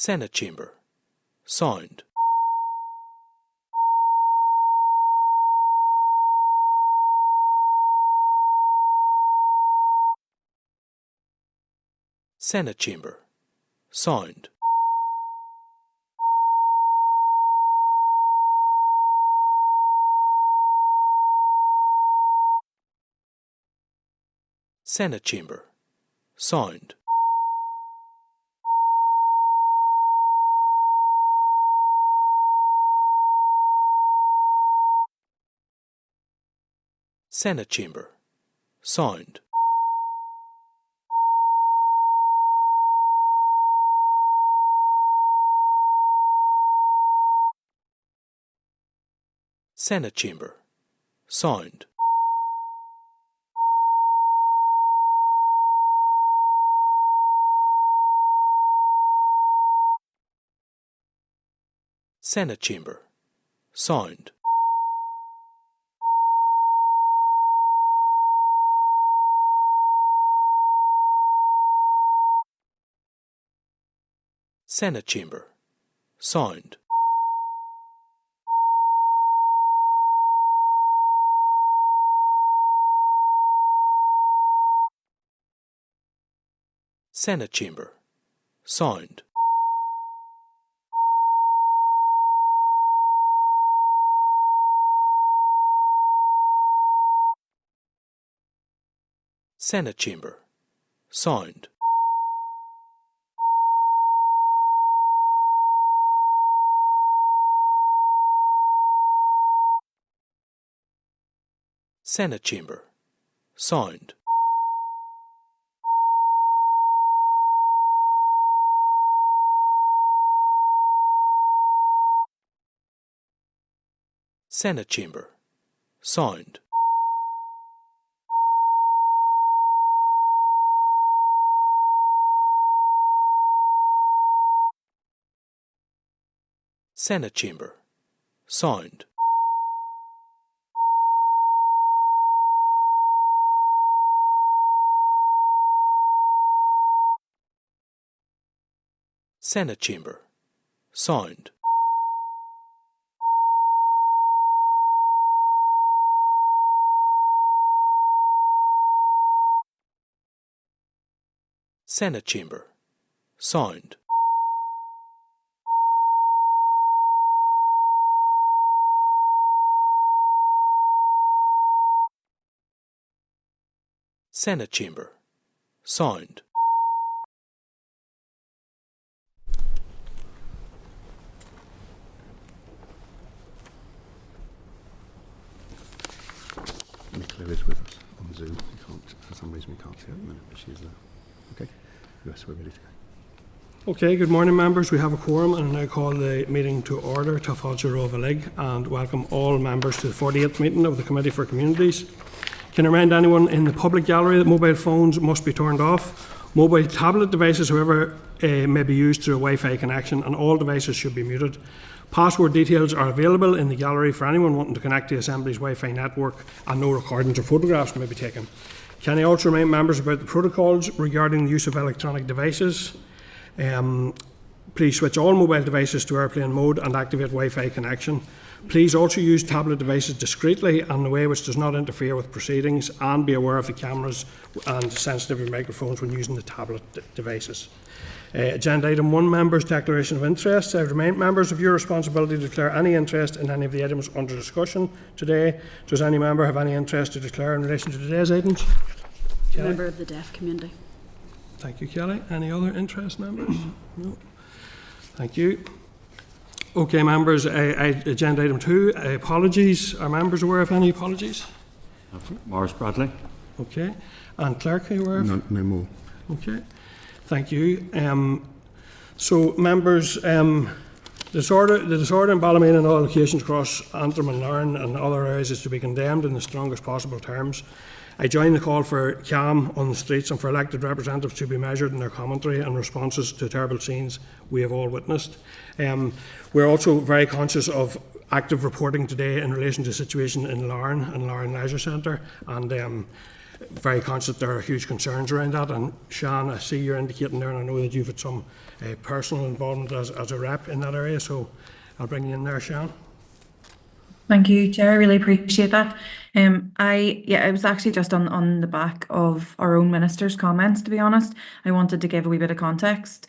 Senate Chamber. Sound. Senate Chamber. Sound. Senate Chamber. Sound. Senate Chamber. Sound. Senate Chamber. Sound. Senate Chamber. Sound. Senate Chamber. Sound. Senate Chamber. Sound. Senate Chamber. Sound. Senate Chamber. Sound. Senate Chamber. Sound. Senate Chamber. Sound. Senate Chamber. Sound. Senate Chamber. Sound. Senate Chamber. Sound. Nicola is with us on Zoom. We can't, for some reason, we can't see her at the minute, but she's okay. Yes, we're ready to go. Okay, good morning, members. We have a quorum, and I now call the meeting to order. Ta fáilte romha lig, and welcome all members to the 48th meeting of the Committee for Communities. Can I remind anyone in the public gallery that mobile phones must be turned off. Mobile tablet devices, however, may be used through a Wi-Fi connection, and all devices should be muted. Password details are available in the gallery for anyone wanting to connect to the Assembly's Wi-Fi network, and no recordings or photographs may be taken. Can I also remind members about the protocols regarding the use of electronic devices? Please switch all mobile devices to airplane mode and activate Wi-Fi connection. Please also use tablet devices discreetly and in a way which does not interfere with proceedings, and be aware of the cameras and sensitive microphones when using the tablet devices. Agenda item 1, members' declaration of interest. I remind members of your responsibility to declare any interest in any of the items under discussion today. Does any member have any interest to declare in relation to today's items? Member of the deaf community. Thank you, Kelly. Any other interest, members? No. Thank you. Okay, members, agenda item 2, apologies. Are members aware of any apologies? Morris Bradley. Okay. And clerk, are you aware of? No more. Okay. Thank you. So, members, the disorder in Ballymena and all locations across Antrim and Larne and other areas is to be condemned in the strongest possible terms. I join the call for calm on the streets and for elected representatives to be measured in their commentary and responses to terrible scenes we have all witnessed. We're also very conscious of active reporting today in relation to the situation in Larne and Larne Leisure Centre, and very conscious that there are huge concerns around that. And Sean, I see you're indicating there, and I know that you've had some personal involvement as a rep in that area, so I'll bring you in there, Sean. Thank you, Chair. I really appreciate that. It was actually just on the back of our own minister's comments, to be honest. I wanted to give a wee bit of context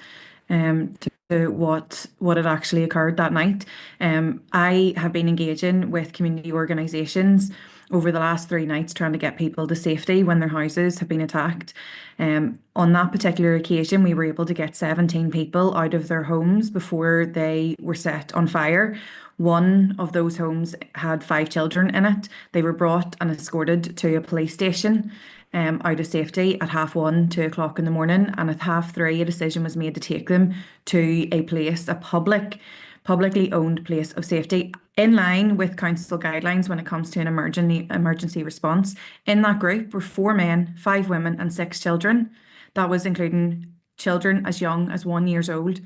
to what had actually occurred that night. I have been engaging with community organisations over the last 3 nights trying to get people to safety when their houses have been attacked. On that particular occasion, we were able to get 17 people out of their homes before they were set on fire. One of those homes had 5 children in it. They were brought and escorted to a police station out of safety at 1:30, 2 o'clock in the morning, and at 3:30 a decision was made to take them to a place, a publicly owned place of safety, in line with council guidelines when it comes to an emergency response. In that group were 4 men, 5 women and 6 children. That was including children as young as 1 year old,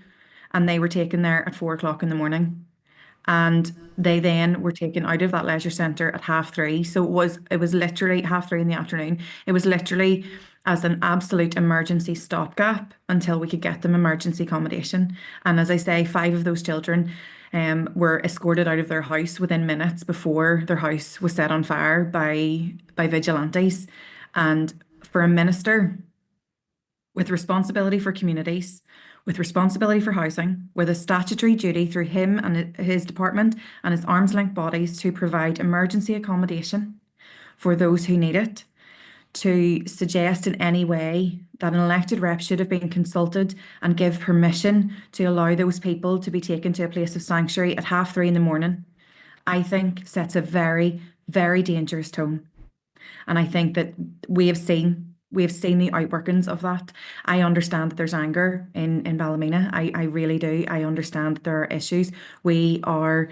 and they were taken there at 4 o'clock in the morning. And they then were taken out of that leisure centre at 3:30. So it was literally 3:30 in the afternoon. It was literally as an absolute emergency stopgap until we could get them emergency accommodation. And as I say, 5 of those children were escorted out of their house within minutes before their house was set on fire by vigilantes. And for a minister with responsibility for communities, with responsibility for housing, with a statutory duty through him and his department and his arm's length bodies to provide emergency accommodation for those who need it, to suggest in any way that an elected rep should have been consulted and give permission to allow those people to be taken to a place of sanctuary at 3:30 in the morning, I think sets a very, very dangerous tone. And I think that we have seen the outworkings of that. I understand that there's anger in Ballymena. I really do. I understand that there are issues. We are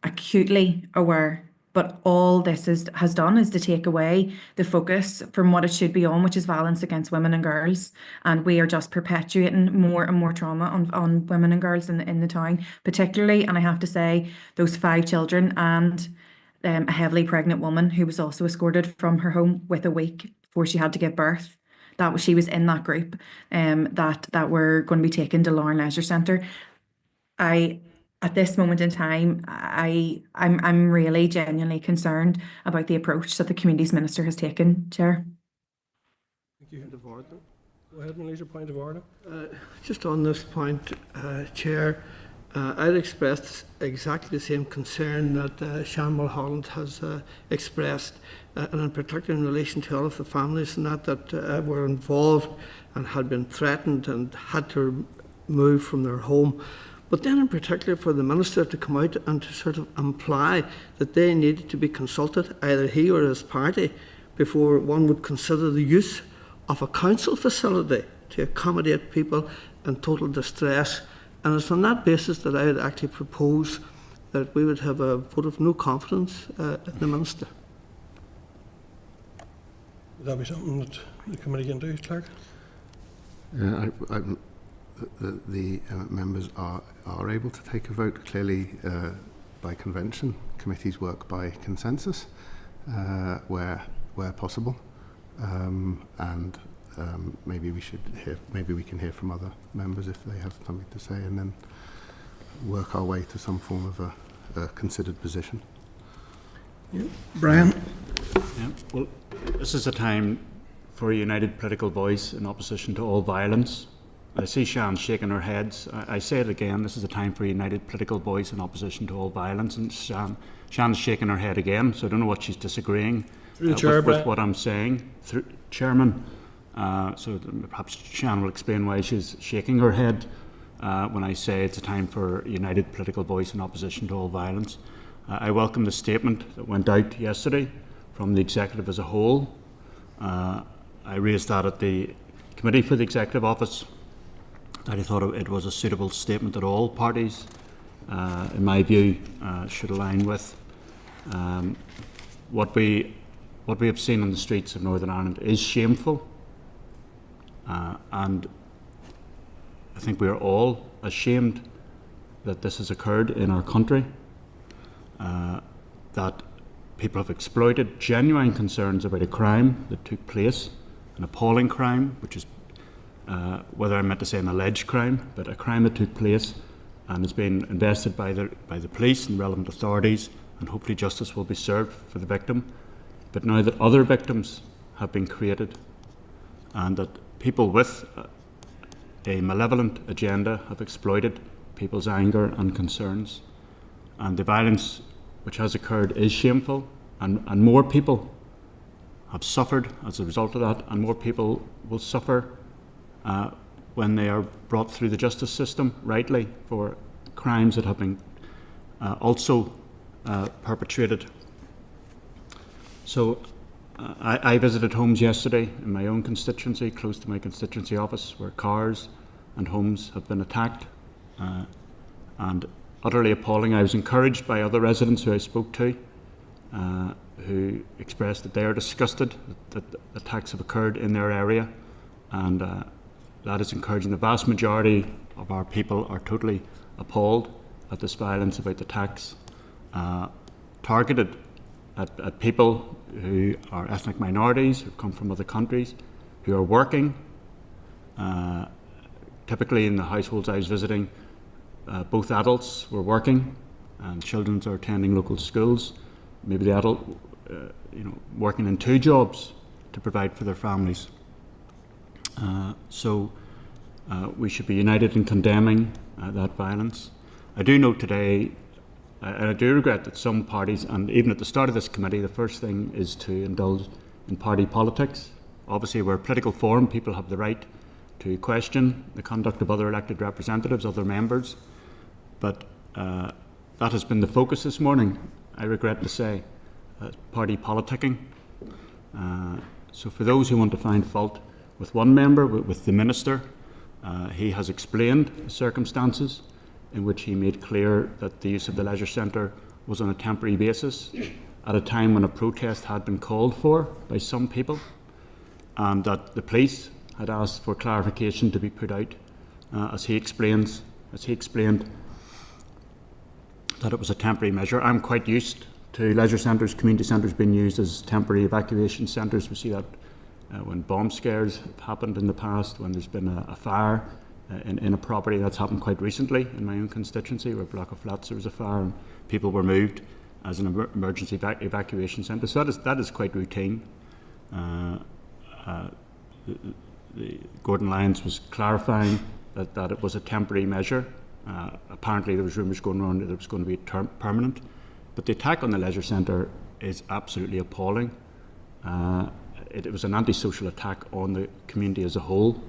acutely aware. But all this has done is to take away the focus from what it should be on, which is violence against women and girls. And we are just perpetuating more and more trauma on women and girls in the town, particularly, and I have to say, those 5 children and a heavily pregnant woman who was also escorted from her home with a week before she had to give birth. She was in that group that were going to be taken to Lauren Leisure Centre. At this moment in time, I'm really genuinely concerned about the approach that the Communities Minister has taken, Chair. Thank you. Go ahead and raise your point of order. Just on this point, Chair, I'd expressed exactly the same concern that Sean Mulholland has expressed, and in particular in relation to all of the families and that were involved and had been threatened and had to move from their home. But then in particular for the Minister to come out and to sort of imply that they needed to be consulted, either he or his party, before one would consider the use of a council facility to accommodate people in total distress. And it's on that basis that I would actually propose that we would have a vote of no confidence in the Minister. Would that be something that the committee can do, Clerk? The members are able to take a vote. Clearly, by convention, committees work by consensus where possible, and maybe we can hear from other members if they have something to say, and then work our way to some form of a considered position. Yeah. Brian? Yeah. Well, this is a time for a united political voice in opposition to all violence. I see Sian shaking her head. I say it again, this is a time for a united political voice in opposition to all violence, and Sian's shaking her head again, so I don't know what she's disagreeing with what I'm saying. Chairman, so perhaps Sian will explain why she's shaking her head when I say it's a time for a united political voice in opposition to all violence. I welcome the statement that went out yesterday from the Executive as a whole. I raised that at the Committee for the Executive Office. I thought it was a suitable statement that all parties, in my view, should align with. What we have seen on the streets of Northern Ireland is shameful, and I think we are all ashamed that this has occurred in our country, that people have exploited genuine concerns about a crime that took place, an appalling crime, which is, whether I meant to say an alleged crime, but a crime that took place and has been invested by the police and relevant authorities, and hopefully justice will be served for the victim. But now that other victims have been created and that people with a malevolent agenda have exploited people's anger and concerns, and the violence which has occurred is shameful, and more people have suffered as a result of that, and more people will suffer when they are brought through the justice system rightly for crimes that have been also perpetrated. So I visited homes yesterday in my own constituency, close to my constituency office, where cars and homes have been attacked, and utterly appalling. I was encouraged by other residents who I spoke to, who expressed that they are disgusted that attacks have occurred in their area, and that is encouraging. The vast majority of our people are totally appalled at this violence, about the attacks targeted at people who are ethnic minorities, who come from other countries, who are working. Typically in the households I was visiting, both adults were working and children are attending local schools. Maybe the adult working in 2 jobs to provide for their families. So we should be united in condemning that violence. I do note today, and I do regret that some parties, and even at the start of this committee, the first thing is to indulge in party politics. Obviously, we're a political forum. People have the right to question the conduct of other elected representatives, other members. But that has been the focus this morning, I regret to say, party politicking. So for those who want to find fault with one member, with the Minister, he has explained the circumstances in which he made clear that the use of the leisure centre was on a temporary basis at a time when a protest had been called for by some people, and that the police had asked for clarification to be put out, as he explained that it was a temporary measure. I'm quite used to leisure centres, community centres being used as temporary evacuation centres. We see that when bomb scares have happened in the past, when there's been a fire in a property. That's happened quite recently in my own constituency, where a block of flats there was a fire and people were moved as an emergency evacuation centre. So that is quite routine. Gordon Lyons was clarifying that it was a temporary measure. Apparently there was rumours going around that it was going to be permanent. But the attack on the leisure centre is absolutely appalling. It was an antisocial attack on the community as a whole,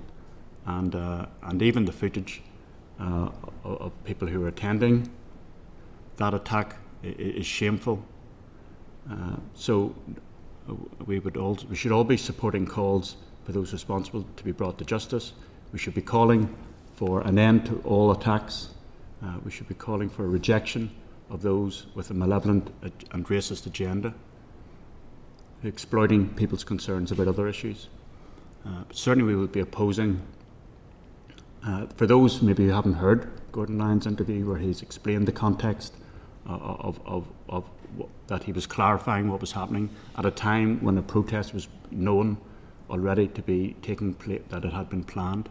and even the footage of people who were attending that attack is shameful. So we should all be supporting calls for those responsible to be brought to justice. We should be calling for an end to all attacks. We should be calling for a rejection of those with a malevolent and racist agenda, exploiting people's concerns about other issues. But certainly we will be opposing, for those maybe who haven't heard Gordon Lyons' interview, where he's explained the context of that he was clarifying what was happening at a time when a protest was known already to be taking place, that it had been planned.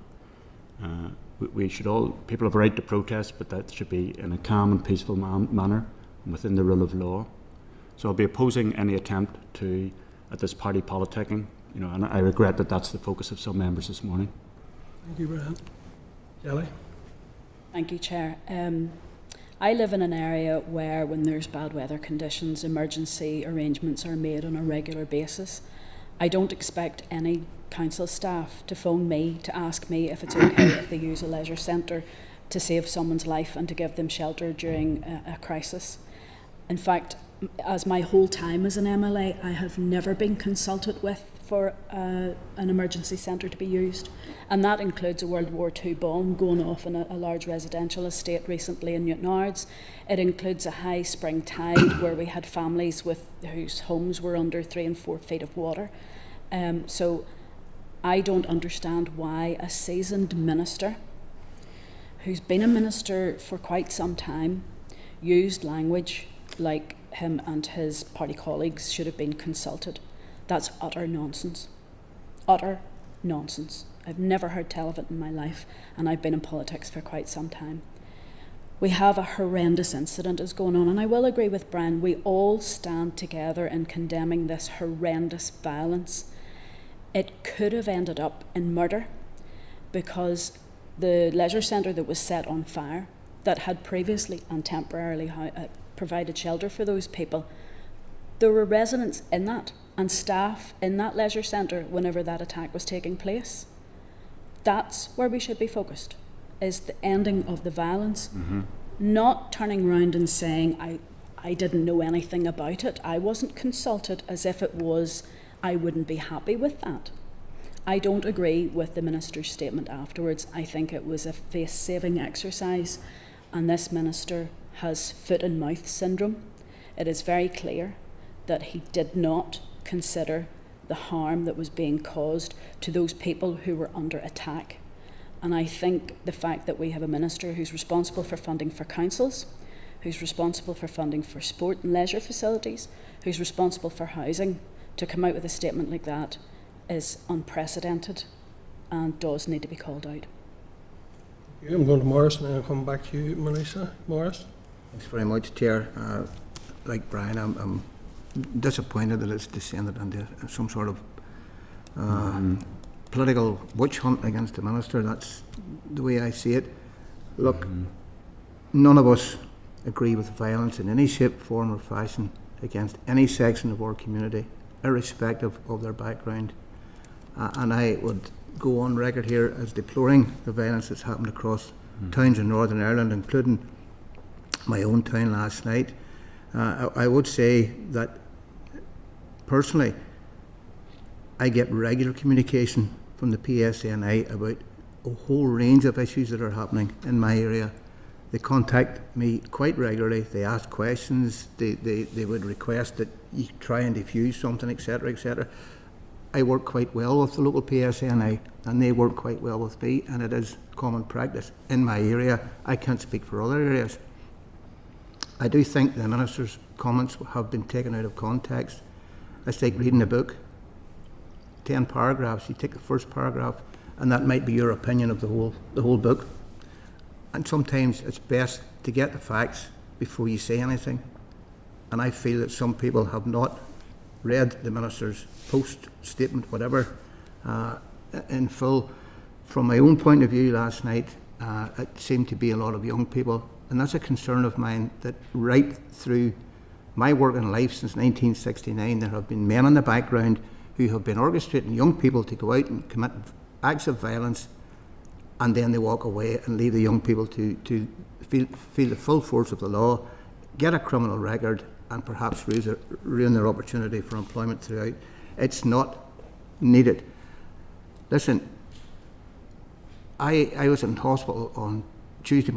We should all, people have a right to protest, but that should be in a calm and peaceful manner and within the rule of law. So I'll be opposing any attempt at this party politicking, and I regret that that's the focus of some members this morning. Thank you, Brian. Kelly? Thank you, Chair. I live in an area where, when there's bad weather conditions, emergency arrangements are made on a regular basis. I don't expect any council staff to phone me to ask me if it's okay if they use a leisure centre to save someone's life and to give them shelter during a crisis. In fact, as my whole time as an MLA, I have never been consulted with for an emergency centre to be used, and that includes a World War II bomb going off in a large residential estate recently in Newtonards. It includes a high spring tide where we had families whose homes were under 3 and 4 feet of water. So I don't understand why a seasoned minister who's been a minister for quite some time used language like him and his party colleagues should have been consulted. That's utter nonsense. Utter nonsense. I've never heard tell of it in my life, and I've been in politics for quite some time. We have a horrendous incident is going on, and I will agree with Brian, we all stand together in condemning this horrendous violence. It could have ended up in murder, because the leisure centre that was set on fire, that had previously and temporarily provided shelter for those people, there were residents in that and staff in that leisure centre whenever that attack was taking place. That's where we should be focused, is the ending of the violence, not turning around and saying, I didn't know anything about it, I wasn't consulted, as if it was, I wouldn't be happy with that. I don't agree with the Minister's statement afterwards. I think it was a face-saving exercise, and this Minister has foot and mouth syndrome. It is very clear that he did not consider the harm that was being caused to those people who were under attack. And I think the fact that we have a Minister who's responsible for funding for councils, who's responsible for funding for sport and leisure facilities, who's responsible for housing, to come out with a statement like that is unprecedented and does need to be called out. I'm going to Morris and then I'll come back to you, Melissa. Morris? Thanks very much, Chair. Like Brian, I'm disappointed that it's descended into some sort of political witch hunt against the Minister. That's the way I see it. Look, none of us agree with violence in any shape, form or fashion against any section of our community, irrespective of their background. And I would go on record here as deploring the violence that's happened across towns in Northern Ireland, including my own town last night. I would say that personally, I get regular communication from the PSNI about a whole range of issues that are happening in my area. They contact me quite regularly, they ask questions, they would request that you try and defuse something, etc., etc. I work quite well with the local PSNI, and they work quite well with me, and it is common practice in my area. I can't speak for other areas. I do think the Minister's comments have been taken out of context. It's like reading a book, 10 paragraphs, you take the first paragraph, and that might be your opinion of the whole book. And sometimes it's best to get the facts before you say anything. And I feel that some people have not read the Minister's post statement, whatever, in full. From my own point of view last night, it seemed to be a lot of young people, and that's a concern of mine, that right through my working life since 1969, there have been men in the background who have been orchestrating young people to go out and commit acts of violence, and then they walk away and leave the young people to feel the full force of the law, get a criminal record, and perhaps ruin their opportunity for employment throughout. It's not needed. Listen, I was in hospital on Tuesday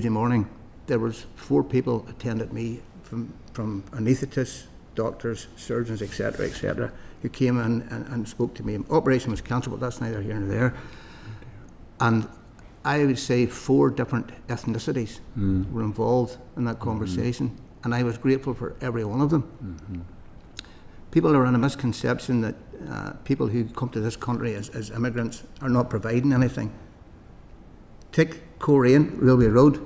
morning. There was 4 people attended me from anaesthetists, doctors, surgeons, etc., etc., who came in and spoke to me. Operation was cancelled, but that's neither here nor there. And I would say 4 different ethnicities were involved in that conversation, and I was grateful for every one of them. People are in a misconception that people who come to this country as immigrants are not providing anything. Take Coleraine Railway Road.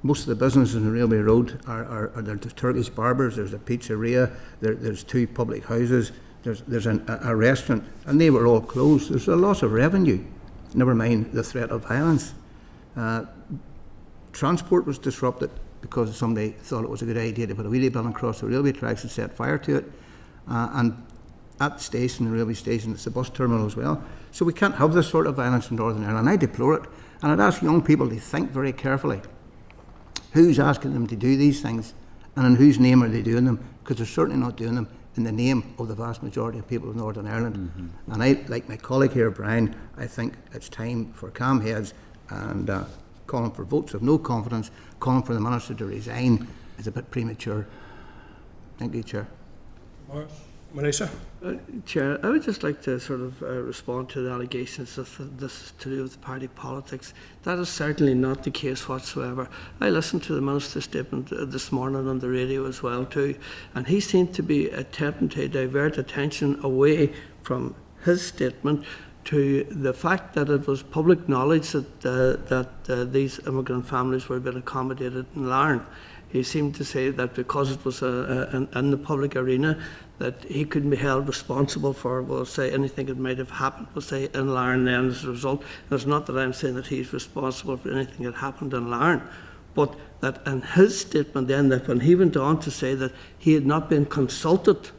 Most of the businesses on the Railway Road are there's Turkish barbers, there's a pizzeria, there's 2 public houses, there's a restaurant, and they were all closed. There's a loss of revenue, never mind the threat of violence. Transport was disrupted because somebody thought it was a good idea to put a wheelie bin across the railway tracks and set fire to it. And at the station, the railway station, it's the bus terminal as well. So we can't have this sort of violence in Northern Ireland. I deplore it. And I'd ask young people to think very carefully. Who's asking them to do these things, and in whose name are they doing them? Because they're certainly not doing them in the name of the vast majority of people of Northern Ireland. And I, like my colleague here, Brian, I think it's time for calm heads, and calling for votes of no confidence, calling for the Minister to resign is a bit premature. Thank you, Chair. Morris? Melissa? Chair, I would just like to sort of respond to the allegations that this is to do with party politics. That is certainly not the case whatsoever. I listened to the Minister's statement this morning on the radio as well too, and he seemed to be attempting to divert attention away from his statement to the fact that it was public knowledge that these immigrant families were being accommodated in Larne. He seemed to say that because it was in the public arena, that he couldn't be held responsible for, well, say, anything that might have happened, we'll say, in Larne then as a result. And it's not that I'm saying that he's responsible for anything that happened in Larne, but that in his statement then, that when he went on to say that he had not been consulted,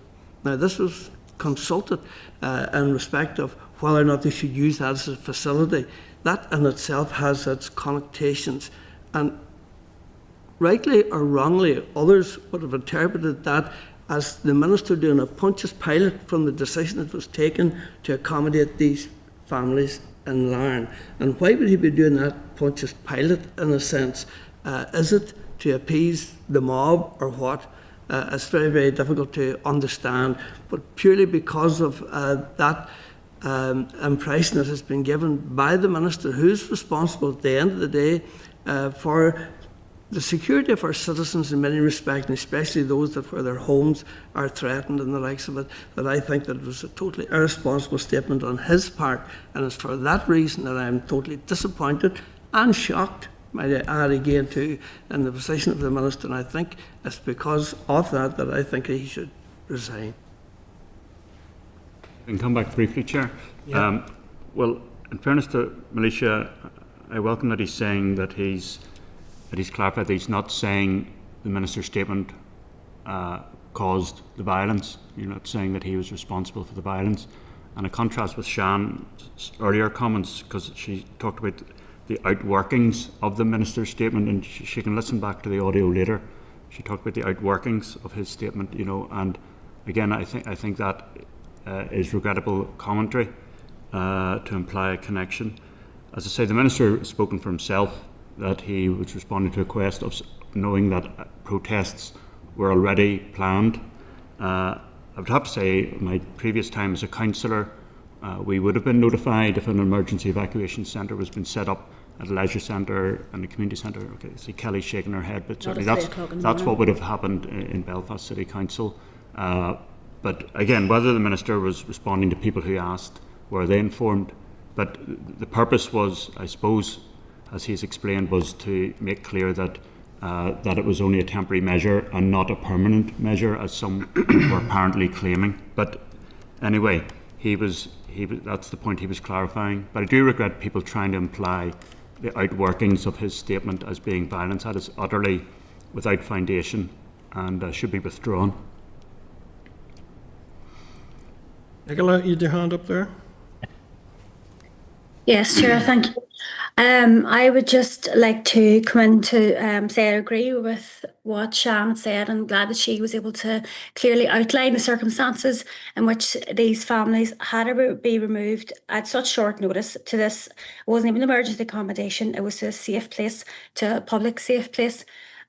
now this was consulted in respect of whether or not they should use that as a facility, that in itself has its connotations. And rightly or wrongly, others would have interpreted that as the Minister doing a Pontius Pilate from the decision that was taken to accommodate these families in Larne. And why would he be doing that Pontius Pilate in a sense? Is it to appease the mob or what? It's very, very difficult to understand, but purely because of that impression that has been given by the Minister, who's responsible at the end of the day for the security of our citizens in many respects, and especially those that where their homes are threatened and the likes of it, that I think that it was a totally irresponsible statement on his part, and it's for that reason that I'm totally disappointed and shocked, might I add again too, in the position of the Minister, and I think it's because of that that I think he should resign. I can come back briefly, Chair. Yeah. Well, in fairness to Militia, I welcome that he's saying that he's clarified that he's not saying the Minister's statement caused the violence. You're not saying that he was responsible for the violence. And a contrast with Sian's earlier comments, because she talked about the outworkings of the Minister's statement, and she can listen back to the audio later. She talked about the outworkings of his statement, and again, I think that is regrettable commentary to imply a connection. As I say, the Minister has spoken for himself, that he was responding to a request of knowing that protests were already planned. I would have to say, in my previous time as a councillor, we would have been notified if an emergency evacuation centre was being set up at a leisure centre and a community centre. Okay, I see Kelly shaking her head, but certainly that's what would have happened in Belfast City Council. But again, whether the Minister was responding to people who asked, were they informed? But the purpose was, I suppose, as he's explained, was to make clear that that it was only a temporary measure and not a permanent measure, as some were apparently claiming. But anyway, that's the point he was clarifying. But I do regret people trying to imply the outworkings of his statement as being violence. That is utterly without foundation and should be withdrawn. Nicola, you had your hand up there. Yes, Chair, thank you. I would just like to come in to say I agree with what Sian said. I'm glad that she was able to clearly outline the circumstances in which these families had to be removed at such short notice to this. It wasn't even emergency accommodation, it was to a safe place, to a public safe place.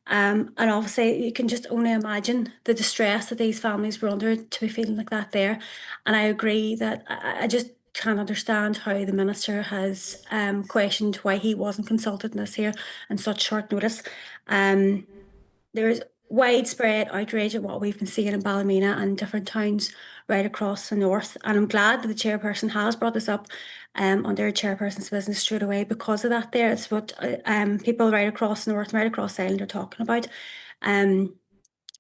And obviously you can just only imagine the distress that these families were under to be feeling like that there. And I agree that I just can't understand how the Minister has questioned why he wasn't consulted in this here in such short notice. There's widespread outrage at what we've been seeing in Ballymena and different towns right across the north, and I'm glad that the chairperson has brought this up under chairperson's business straight away because of that there. It's what people right across the north and right across the island are talking about.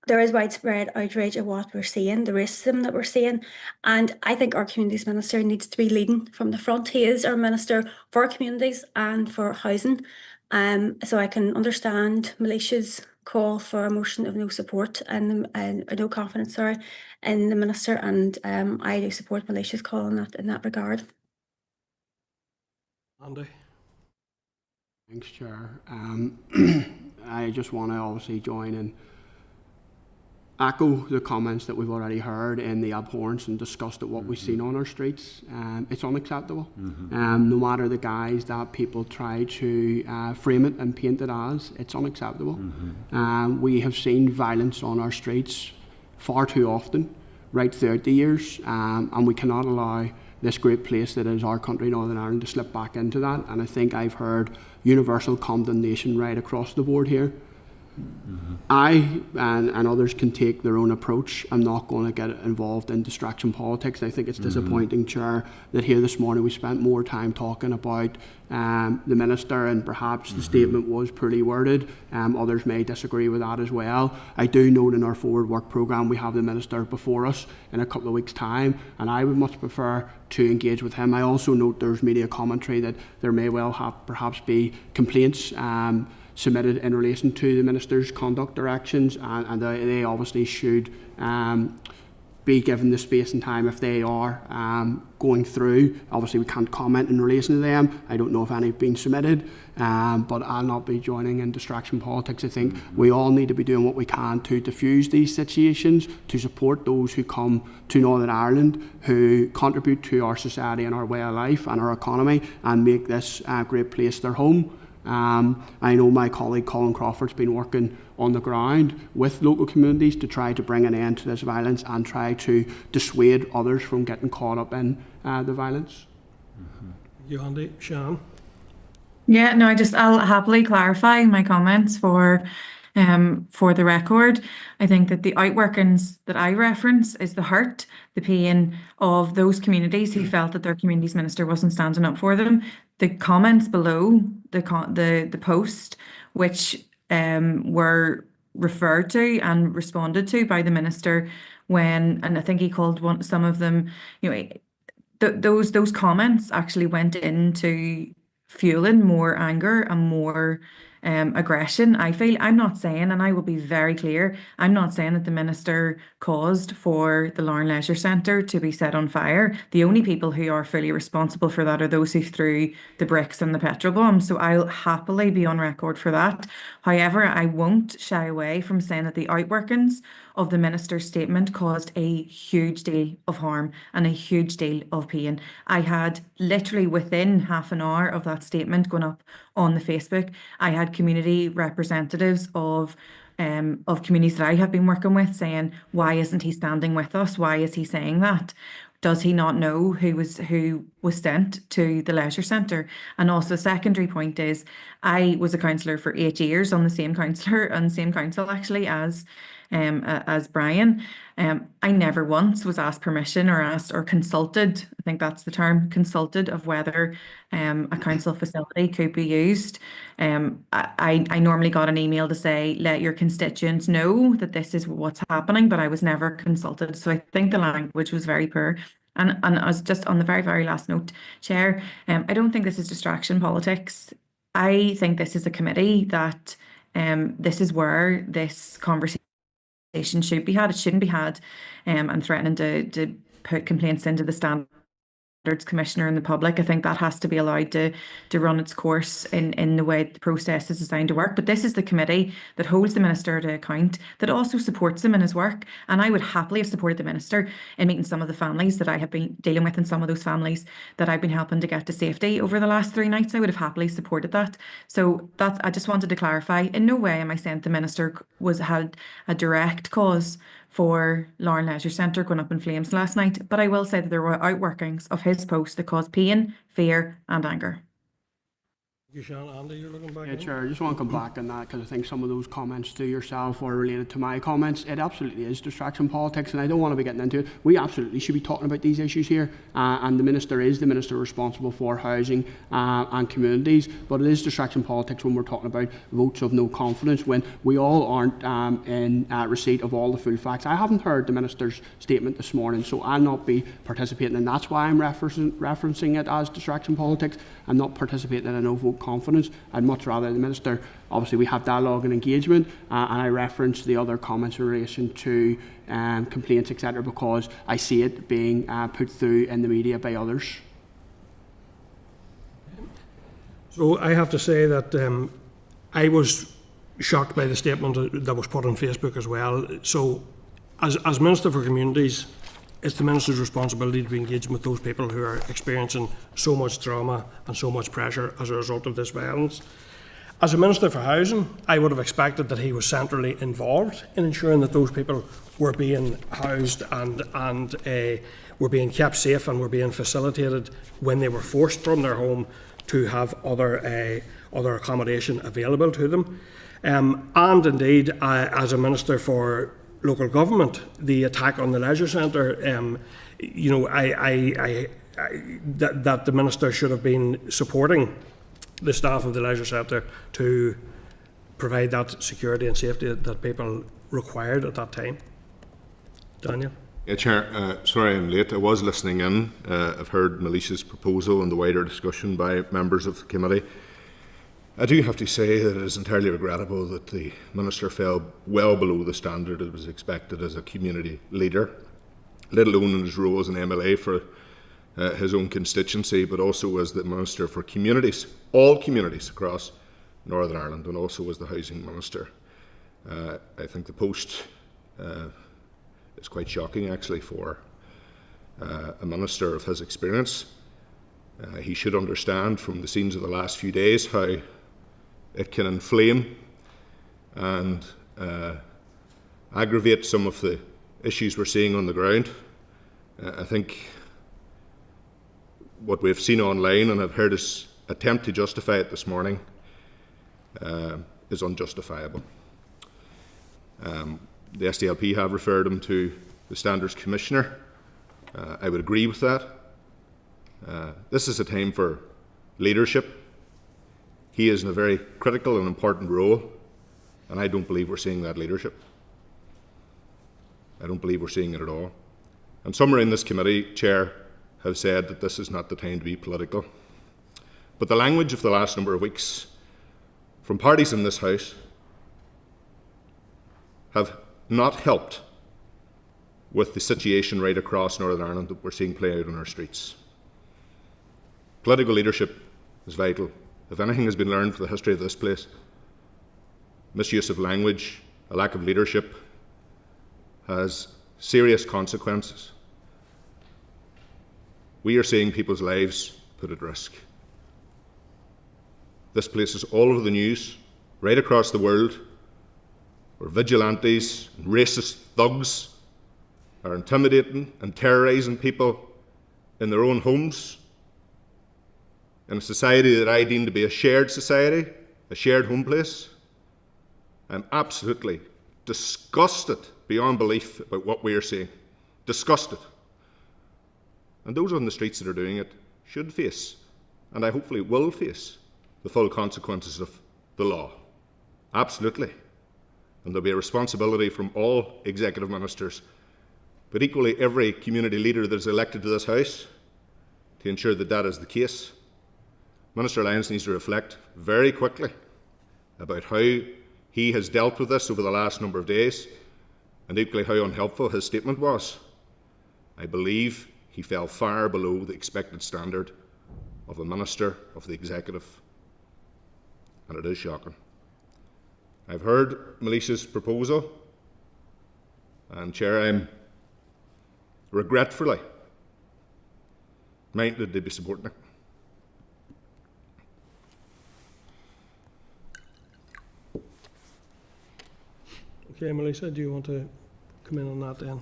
There is widespread outrage at what we're seeing, the racism that we're seeing, and I think our Communities Minister needs to be leading from the front. He is our Minister for communities and for housing, so I can understand Militia's call for a motion of no support and no confidence, in the Minister, and I do support Militia's call in that regard. Andy. Thanks, Chair. I just want to obviously join in echo the comments that we've already heard in the abhorrence and disgust at what we've seen on our streets. It's unacceptable. No matter the guise that people try to frame it and paint it as, it's unacceptable. We have seen violence on our streets far too often. right throughout the years, and we cannot allow this great place that is our country, Northern Ireland, to slip back into that. And I think I've heard universal condemnation right across the board here. I and others can take their own approach. I'm not going to get involved in distraction politics. I think it's disappointing, Chair, that here this morning we spent more time talking about the Minister, and perhaps the statement was poorly worded. Others may disagree with that as well. I do note in our forward work programme we have the Minister before us in a couple of weeks' time, and I would much prefer to engage with him. I also note there's media commentary that there may well have perhaps be complaints submitted in relation to the Minister's conduct directions, and they obviously should be given the space and time if they are going through. Obviously we can't comment in relation to them. I don't know if any have been submitted, but I'll not be joining in distraction politics. I think we all need to be doing what we can to diffuse these situations, to support those who come to Northern Ireland, who contribute to our society and our way of life and our economy, and make this great place their home. I know my colleague Colin Crawford's been working on the ground with local communities to try to bring an end to this violence and try to dissuade others from getting caught up in the violence. You, Andy. Sian? Yeah, no, I'll happily clarify my comments for the record. I think that the outworkings that I reference is the hurt, the pain of those communities who felt that their community's minister wasn't standing up for them. The comments below the post, which were referred to and responded to by the minister and I think he called some of them, those comments actually went into fueling more anger and more aggression. I feel, I'm not saying, and I will be very clear, I'm not saying that the minister caused for the Larne Leisure Centre to be set on fire. The only people who are fully responsible for that are those who threw the bricks and the petrol bombs. So I'll happily be on record for that. However, I won't shy away from saying that the outworkings of the minister's statement caused a huge deal of harm and a huge deal of pain. I had literally within half an hour of that statement going up on the Facebook, I had community representatives of communities that I have been working with saying, why isn't he standing with us? Why is he saying that? Does he not know who was sent to the leisure centre? And also, secondary point is, I was a councillor for 8 years on the same council actually as Brian. I never once was asked permission or asked or consulted, I think that's the term, consulted of whether a council facility could be used. I normally got an email to say, let your constituents know that this is what's happening, but I was never consulted. So I think the language was very poor. And as just on the very, very last note, Chair, I don't think this is distraction politics. I think this is a committee that this is where this conversation should be had. It shouldn't be had and threatening to put complaints into the Standards Commissioner and the public. I think that has to be allowed to run its course in the way the process is designed to work. But this is the committee that holds the minister to account, that also supports him in his work. And I would happily have supported the minister in meeting some of the families that I have been dealing with, and some of those families that I've been helping to get to safety over the last 3 nights. I would have happily supported that. So I just wanted to clarify. In no way am I saying the minister had a direct cause for Larne Leisure Centre going up in flames last night, but I will say that there were outworkings of his post that caused pain, fear and anger. Andy, you're looking back. Yeah, Chair, I just want to come back on that because I think some of those comments to yourself are related to my comments. It absolutely is distraction politics, and I don't want to be getting into it. We absolutely should be talking about these issues here, and the minister is the minister responsible for housing and communities, but it is distraction politics when we're talking about votes of no confidence, when we all aren't in receipt of all the full facts. I haven't heard the minister's statement this morning, so I'll not be participating, and that's why I'm referencing it as distraction politics. I'm not participating in a no vote confidence. I'd much rather the minister, obviously we have dialogue and engagement, and I reference the other comments in relation to complaints, etc., because I see it being put through in the media by others. So I have to say that I was shocked by the statement that was put on Facebook as well. So as Minister for Communities, it's the minister's responsibility to be engaging with those people who are experiencing so much trauma and so much pressure as a result of this violence. As a Minister for Housing, I would have expected that he was centrally involved in ensuring that those people were being housed and were being kept safe and were being facilitated when they were forced from their home to have other accommodation available to them. And indeed, as a Minister for Local Government, the attack on the leisure centre, that the Minister should have been supporting the staff of the leisure centre to provide that security and safety that people required at that time. Daniel? Yeah, Chair, sorry I'm late. I was listening in. I've heard Melissa's proposal and the wider discussion by members of the committee. I do have to say that it is entirely regrettable that the Minister fell well below the standard that was expected as a community leader, let alone in his role as an MLA for his own constituency, but also as the Minister for Communities, all communities across Northern Ireland, and also as the Housing Minister. I think the post is quite shocking, actually, for a Minister of his experience. He should understand from the scenes of the last few days how it can inflame and aggravate some of the issues we're seeing on the ground. I think what we've seen online, and I've heard his attempt to justify it this morning, is unjustifiable. The SDLP have referred him to the Standards Commissioner. I would agree with that. This is a time for leadership. He is in a very critical and important role, and I don't believe we're seeing that leadership. I don't believe we're seeing it at all. And some in this committee, Chair, have said that this is not the time to be political. But the language of the last number of weeks from parties in this House have not helped with the situation right across Northern Ireland that we're seeing play out on our streets. Political leadership is vital. If anything has been learned from the history of this place, misuse of language, a lack of leadership has serious consequences. We are seeing people's lives put at risk. This place is all over the news, right across the world, where vigilantes and racist thugs are intimidating and terrorising people in their own homes, in a society that I deem to be a shared society, a shared home place. I'm absolutely disgusted beyond belief about what we are seeing. Disgusted. And those on the streets that are doing it should face, and I hopefully will face, the full consequences of the law. Absolutely. And there'll be a responsibility from all executive ministers, but equally every community leader that is elected to this House, to ensure that that is the case. Minister Lyons needs to reflect very quickly about how he has dealt with this over the last number of days, and equally how unhelpful his statement was. I believe he fell far below the expected standard of a Minister of the Executive, and it is shocking. I've heard Melissa's proposal, and Chair, I'm regretfully minded to be supporting it. Okay, Melissa, do you want to come in on that then,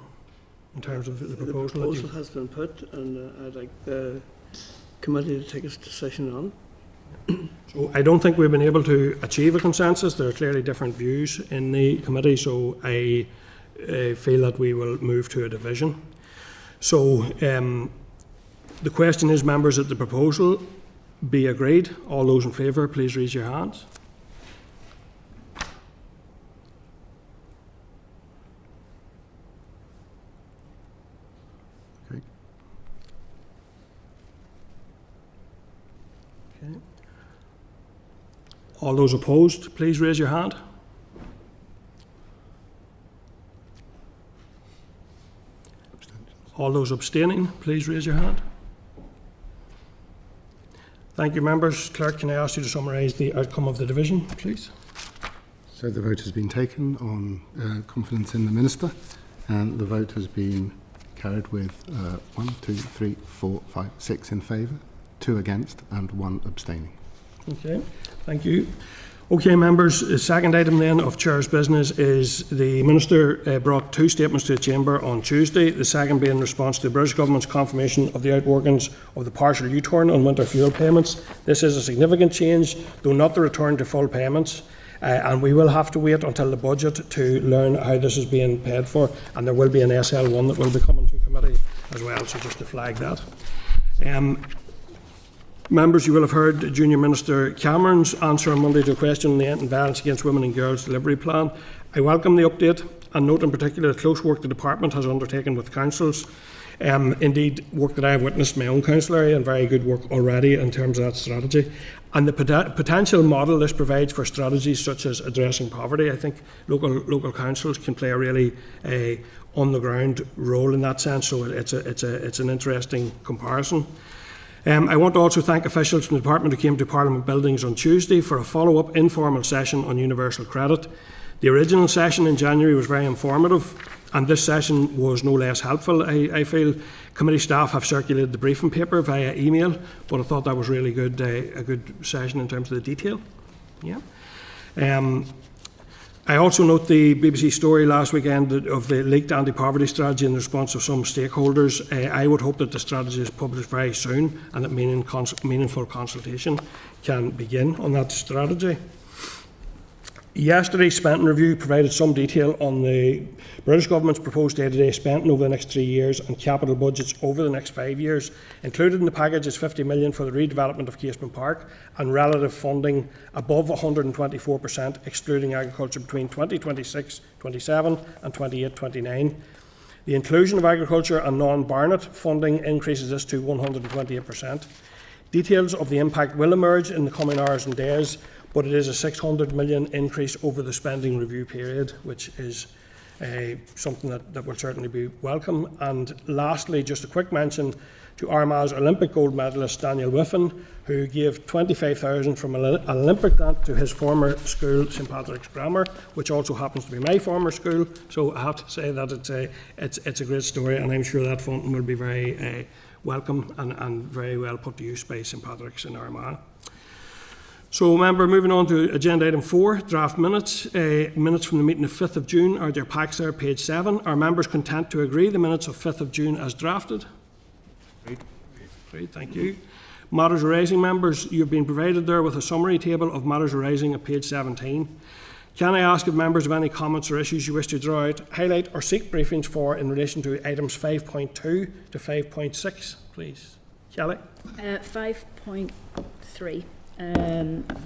in terms of the proposal? The proposal has been put, and I'd like the committee to take its decision on. So I don't think we've been able to achieve a consensus. There are clearly different views in the committee, so I feel that we will move to a division. So the question is, members, that the proposal be agreed. All those in favour, please raise your hands. Okay. Okay. All those opposed, please raise your hand. All those abstaining, please raise your hand. Thank you, members. Clerk, can I ask you to summarise the outcome of the division, please? So the vote has been taken on confidence in the Minister, and the vote has been carried with 1, 2, 3, 4, 5, 6 in favour, 2 against and 1 abstaining. Okay, thank you. Okay, members, the second item then of Chair's business is the Minister brought 2 statements to the Chamber on Tuesday, the second being in response to the British Government's confirmation of the outworkings of the partial U-turn on winter fuel payments. This is a significant change, though not the return to full payments, and we will have to wait until the budget to learn how this is being paid for, and there will be an SL1 that will be coming to committee as well, so just to flag that. Members, you will have heard Junior Minister Cameron's answer on Monday to a question on the End Violence Against Women and Girls delivery plan. I welcome the update and note in particular the close work the Department has undertaken with councils. Indeed, work that I have witnessed in my own council area, and very good work already in terms of that strategy. And the potential model this provides for strategies such as addressing poverty. I think local councils can play a really on-the-ground role in that sense, so it's an interesting comparison. I want to also thank officials from the Department who came to Parliament buildings on Tuesday for a follow-up informal session on universal credit. The original session in January was very informative, and this session was no less helpful. I feel committee staff have circulated the briefing paper via email, but I thought that was really good, a good session in terms of the detail. Yeah. I also note the BBC story last weekend of the leaked anti-poverty strategy in the response of some stakeholders. I would hope that the strategy is published very soon and that meaningful consultation can begin on that strategy. Yesterday's spending review provided some detail on the British Government's proposed day-to-day spending over the next 3 years and capital budgets over the next 5 years. Included in the package is 50 million for the redevelopment of Casement Park and relative funding above 124%, excluding agriculture, between 2026-27 and 28-29. The inclusion of agriculture and non-Barnett funding increases this to 128%. Details of the impact will emerge in the coming hours and days, but it is a 600 million increase over the spending review period, which is something that will certainly be welcome. And lastly, just a quick mention to Armagh's Olympic gold medalist Daniel Whiffen, who gave 25,000 from an Olympic grant to his former school, St Patrick's Grammar, which also happens to be my former school. So I have to say that it's a great story, and I'm sure that funding will be very welcome and very well put to use by St Patrick's in Armagh. So, member, moving on to agenda item 4, draft minutes. Minutes from the meeting of 5th of June are their packs there, page 7. Are members content to agree the minutes of 5th of June as drafted? Great, thank you. Matters arising, members, you've been provided there with a summary table of matters arising at page 17. Can I ask if members have any comments or issues you wish to draw out, highlight or seek briefings for in relation to items 5.2 to 5.6, please? Kelly? 5.3.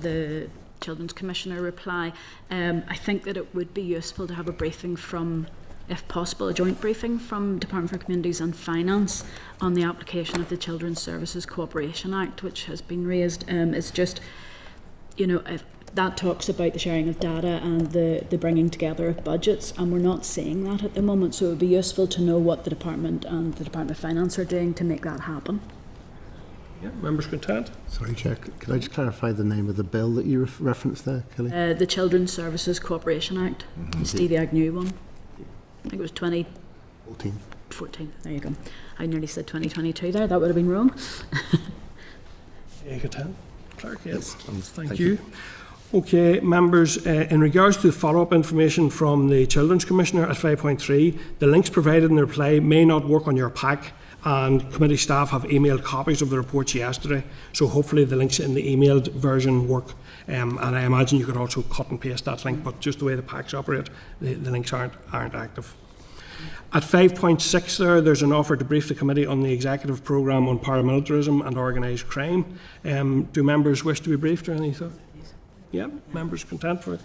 The Children's Commissioner reply. I think that it would be useful to have a briefing from, if possible, a joint briefing from Department for Communities and Finance on the application of the Children's Services Cooperation Act, which has been raised. It's just, you know, if that talks about the sharing of data and the bringing together of budgets, and we're not seeing that at the moment, so it would be useful to know what the Department and the Department of Finance are doing to make that happen. Yeah, members content? Sorry, Chair, could I just clarify the name of the bill that you referenced there, Kelly? The Children's Services Cooperation Act, the Stevie Agnew one. I think it was 2014. There you go. I nearly said 2022 there. That would have been wrong. Yeah, content. Clerk, yes. Thank you. Okay, members, in regards to follow-up information from the Children's Commissioner at 5.3, the links provided in the reply may not work on your pack, and committee staff have emailed copies of the reports yesterday, so hopefully the links in the emailed version work, and I imagine you could also cut and paste that link, but just the way the packs operate, the links aren't active. At 5.6 there's an offer to brief the committee on the executive programme on paramilitarism and organised crime. Do members wish to be briefed or anything? Yeah, members content for it.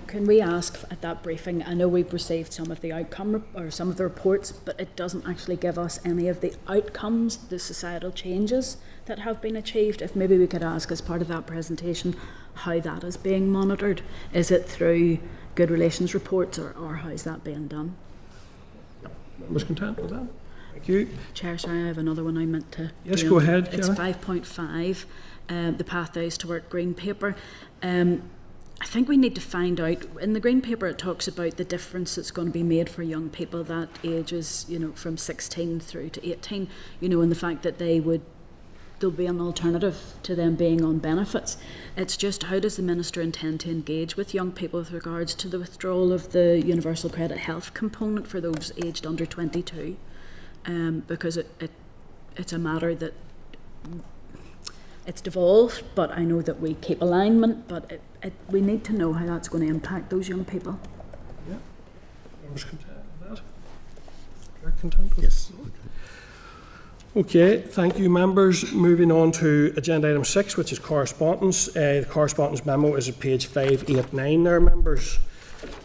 Can we ask at that briefing, I know we've received some of the outcome or some of the reports, but it doesn't actually give us any of the outcomes, the societal changes that have been achieved. If maybe we could ask as part of that presentation how that is being monitored. Is it through good relations reports or how is that being done? Members content with that? Thank you. Chair, sorry, I have another one I meant to. Yes, go ahead. It's 5.5, the Pathways to Work Green Paper. I think we need to find out, in the Green Paper it talks about the difference that's going to be made for young people that ages, you know, from 16 through to 18, you know, and the fact that they would there'll be an alternative to them being on benefits. It's just, how does the Minister intend to engage with young people with regards to the withdrawal of the Universal Credit Health component for those aged under 22? Because it's a matter that it's devolved, but I know that we keep alignment, but we need to know how that's going to impact those young people. Yeah. Members content with that? You're content with Yes. Okay, thank you, members. Moving on to agenda item 6, which is correspondence. The correspondence memo is at page 589 there, members.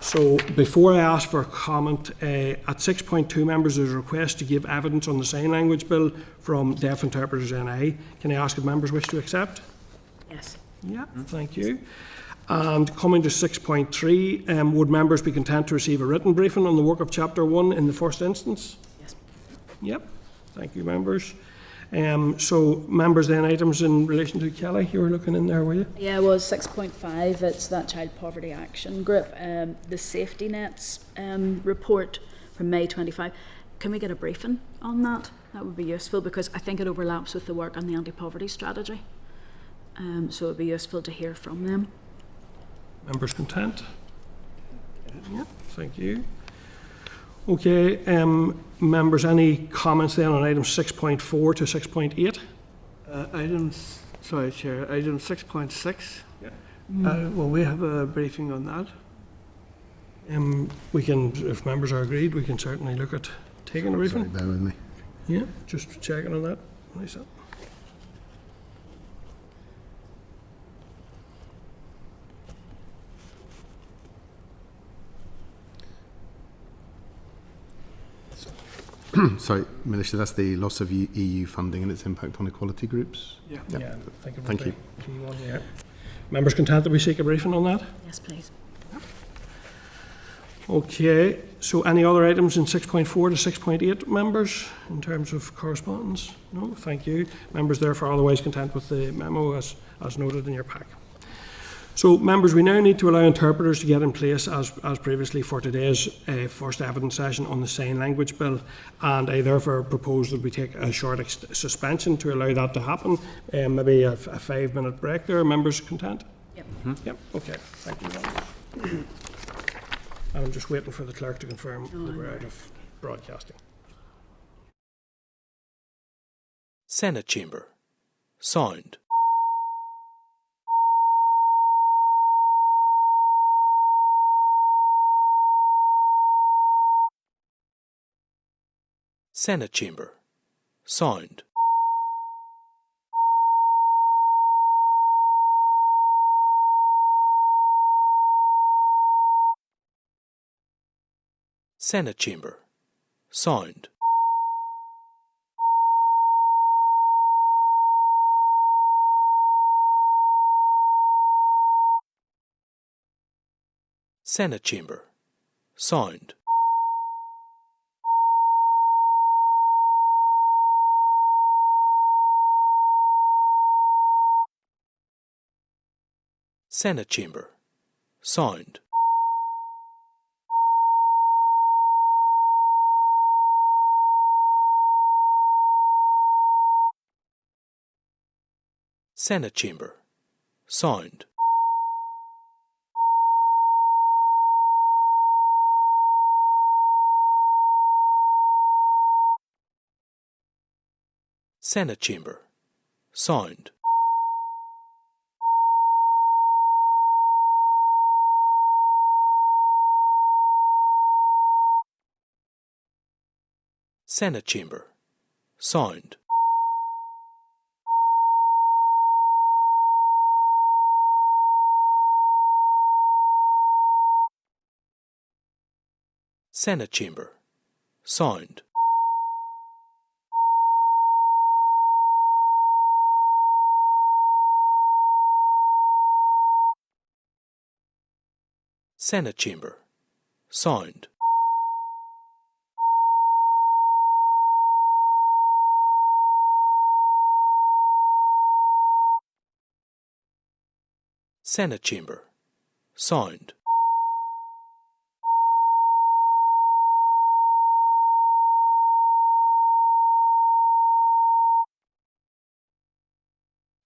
So before I ask for a comment, at 6.2, members, there's a request to give evidence on the sign language bill from Deaf Interpreters NI. Can I ask if members wish to accept? Yes. Yeah, thank you. And coming to 6.3, would members be content to receive a written briefing on the work of Chapter 1 in the first instance? Yes. Yep. Thank you, members. So, members, then, items in relation to Kelly, you were looking in there, were you? Yeah, it was 6.5. It's that Child Poverty Action Group, the Safety Nets report from May 25. Can we get a briefing on that? That would be useful, because I think it overlaps with the work on the anti-poverty strategy. So it would be useful to hear from them. Members content? Yep, thank you. Okay, members, any comments then on items 6.4 to 6.8? Sorry, Chair, item 6.6. Yeah. Will we have a briefing on that? We can, if members are agreed, we can certainly look at taking a briefing. Sorry, bear with me. Yeah, just checking on that. Lisa. Sorry, Minister, that's the loss of EU funding and its impact on equality groups? Yeah. Yeah, Thank you. Key one, yeah. Members content that we seek a briefing on that? Yes, please. Okay, so any other items in 6.4 to 6.8, members, in terms of correspondence? No, thank you. Members, therefore, otherwise content with the memo as noted in your pack. So, members, we now need to allow interpreters to get in place as previously for today's first evidence session on the sign language bill, and I therefore propose that we take a short suspension to allow that to happen, maybe a 5-minute break there. Members content? Yep. Yep, okay, thank you, members. And I'm just waiting for the clerk to confirm that we're out of broadcasting. Senate Chamber. Sound. Senate Chamber. Sound. Senate Chamber. Sound. Senate Chamber. Sound. Senate Chamber. Sound. Senate Chamber. Sound. Senate Chamber. Sound. Senate Chamber. Sound. Senate Chamber. Sound. Senate Chamber. Sound. Senate Chamber. Sound.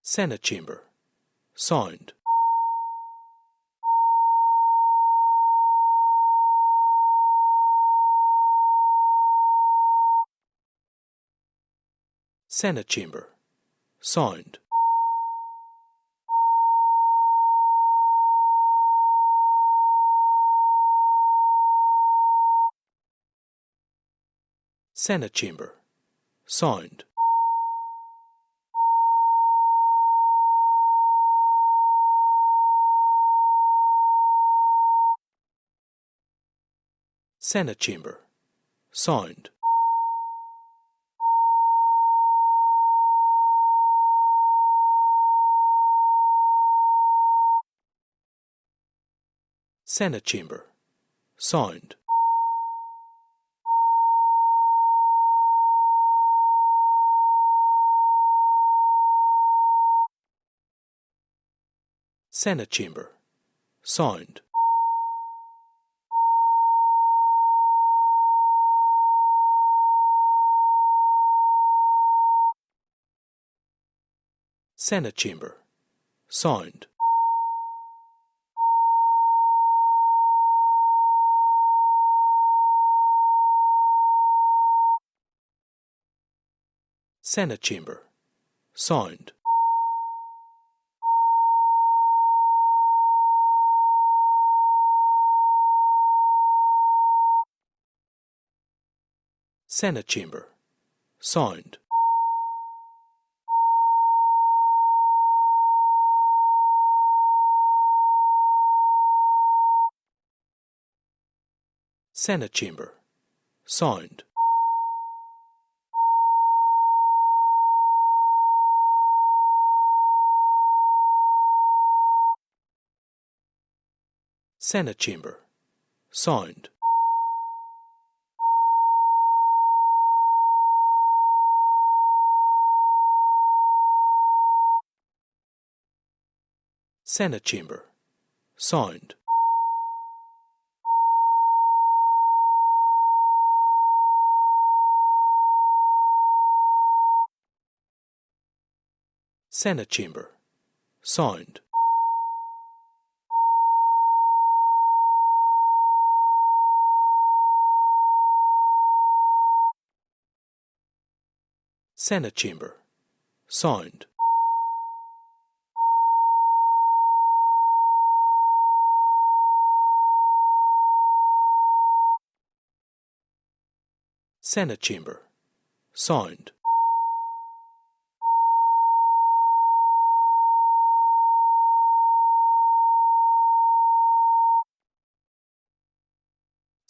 Senate Chamber. Sound. Senate Chamber. Sound. Senate Chamber. Sound. Senate Chamber. Sound. Senate Chamber. Sound. Senate Chamber. Sound. Senate Chamber. Sound. Senate Chamber. Sound. Senate Chamber. Sound. Senate Chamber. Sound. Senate Chamber. Sound. Senate Chamber. Sound. Senate Chamber. Sound. Senate Chamber. Sound. Senate Chamber. Sound.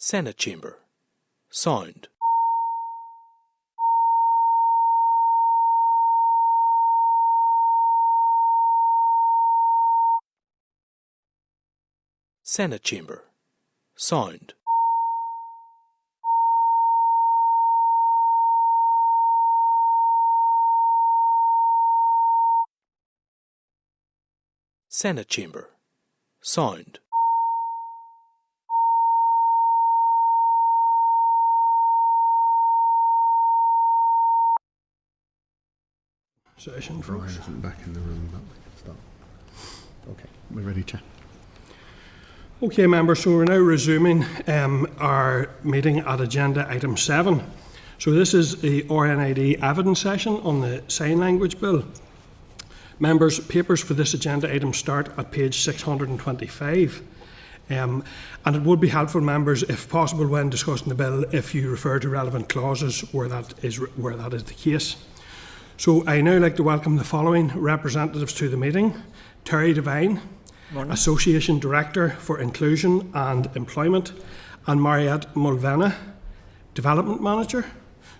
Senate Chamber. Sound. Senate Chamber. Sound. Senate Chamber. Sound. Session Brian folks. isn't back in the room, but we can start. Okay, we're ready, Chair. Okay, members, so we're now resuming our meeting at agenda item 7. So this is the RNID evidence session on the Sign Language Bill. Members, papers for this agenda item start at page 625. And it would be helpful, members, if possible, when discussing the bill, if you refer to relevant clauses where that is the case. So I now like to welcome the following representatives to the meeting. Teri Devine, Morning. Association Director for Inclusion and Employment, and Mariette Mulvenna, Development Manager.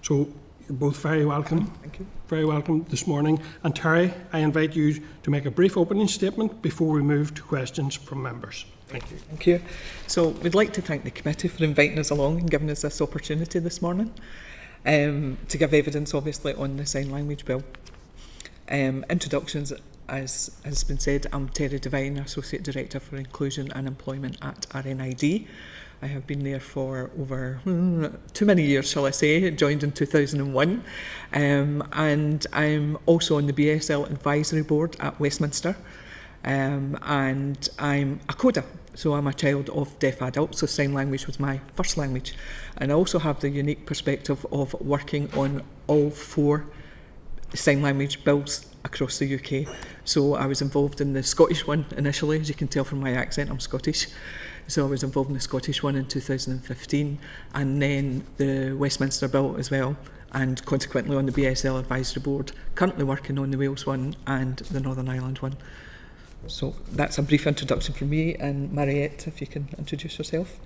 So you're both very welcome. Thank you. Very welcome this morning. And Teri, I invite you to make a brief opening statement before we move to questions from members. Thank you. Thank you. So we'd like to thank the committee for inviting us along and giving us this opportunity this morning to give evidence, obviously, on the Sign Language Bill. Introductions, as has been said, I'm Teri Devine, Associate Director for Inclusion and Employment at RNID. I have been there for over too many years, shall I say. Joined in 2001. And I'm also on the BSL Advisory Board at Westminster. And I'm a CODA, so I'm a child of deaf adults, so sign language was my first language. And I also have the unique perspective of working on all 4 sign language bills across the UK. So I was involved in the Scottish one initially, as you can tell from my accent, I'm Scottish. So I was involved in the Scottish one in 2015, and then the Westminster bill as well, and consequently on the BSL Advisory Board, currently working on the Wales one and the Northern Ireland one. So that's a brief introduction from me, and Mariette, if you can introduce yourself.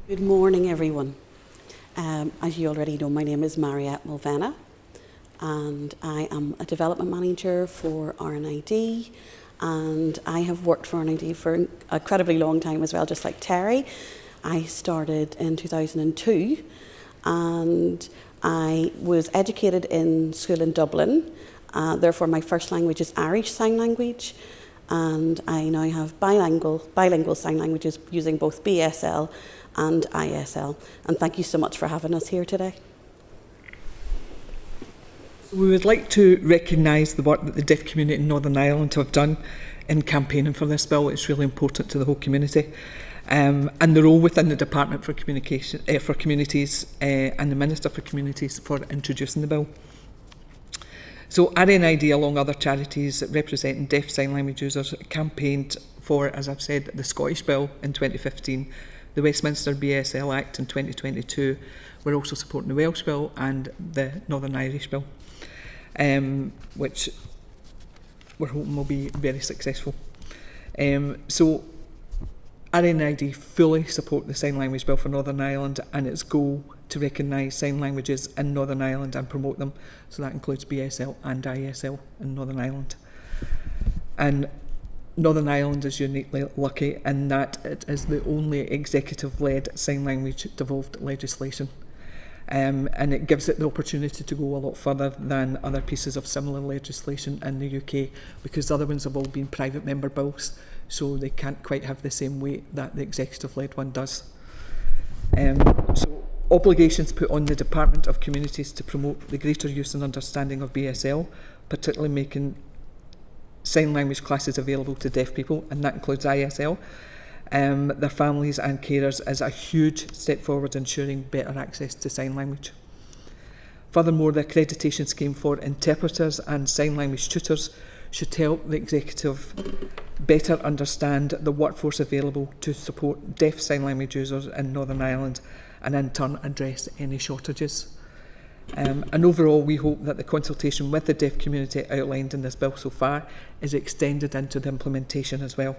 Good morning, everyone. As you already know, my name is Mariette Mulvenna, and I am a development manager for RNID, and I have worked for RNID for an incredibly long time as well, just like Teri. I started in 2002, and I was educated in school in Dublin. Therefore, my first language is Irish Sign Language, and I now have bilingual sign languages using both BSL and ISL. And thank you so much for having us here today. We would like to recognise the work that the deaf community in Northern Ireland have done in campaigning for this bill. It's really important to the whole community. And the role within the Department for Communication for Communities and the Minister for Communities for introducing the bill. So RNID, along other charities representing deaf sign language users, campaigned for, as I've said, the Scottish bill in 2015, the Westminster BSL Act in 2022. We're also supporting the Welsh bill and the Northern Irish bill, which we're hoping will be very successful. So RNID fully support the Sign Language Bill for Northern Ireland and its goal to recognise sign languages in Northern Ireland and promote them. So that includes BSL and ISL in Northern Ireland. And Northern Ireland is uniquely lucky in that it is the only executive-led sign language devolved legislation. And it gives it the opportunity to go a lot further than other pieces of similar legislation in the UK, because the other ones have all been private member bills, so they can't quite have the same weight that the executive-led one does. So obligations put on the Department of Communities to promote the greater use and understanding of BSL, particularly making sign language classes available to deaf people, and that includes ISL, their families and carers, is a huge step forward ensuring better access to sign language. Furthermore, the accreditation scheme for interpreters and sign language tutors should help the executive better understand the workforce available to support deaf sign language users in Northern Ireland, and in turn address any shortages. And overall, we hope that the consultation with the deaf community outlined in this bill so far is extended into the implementation as well,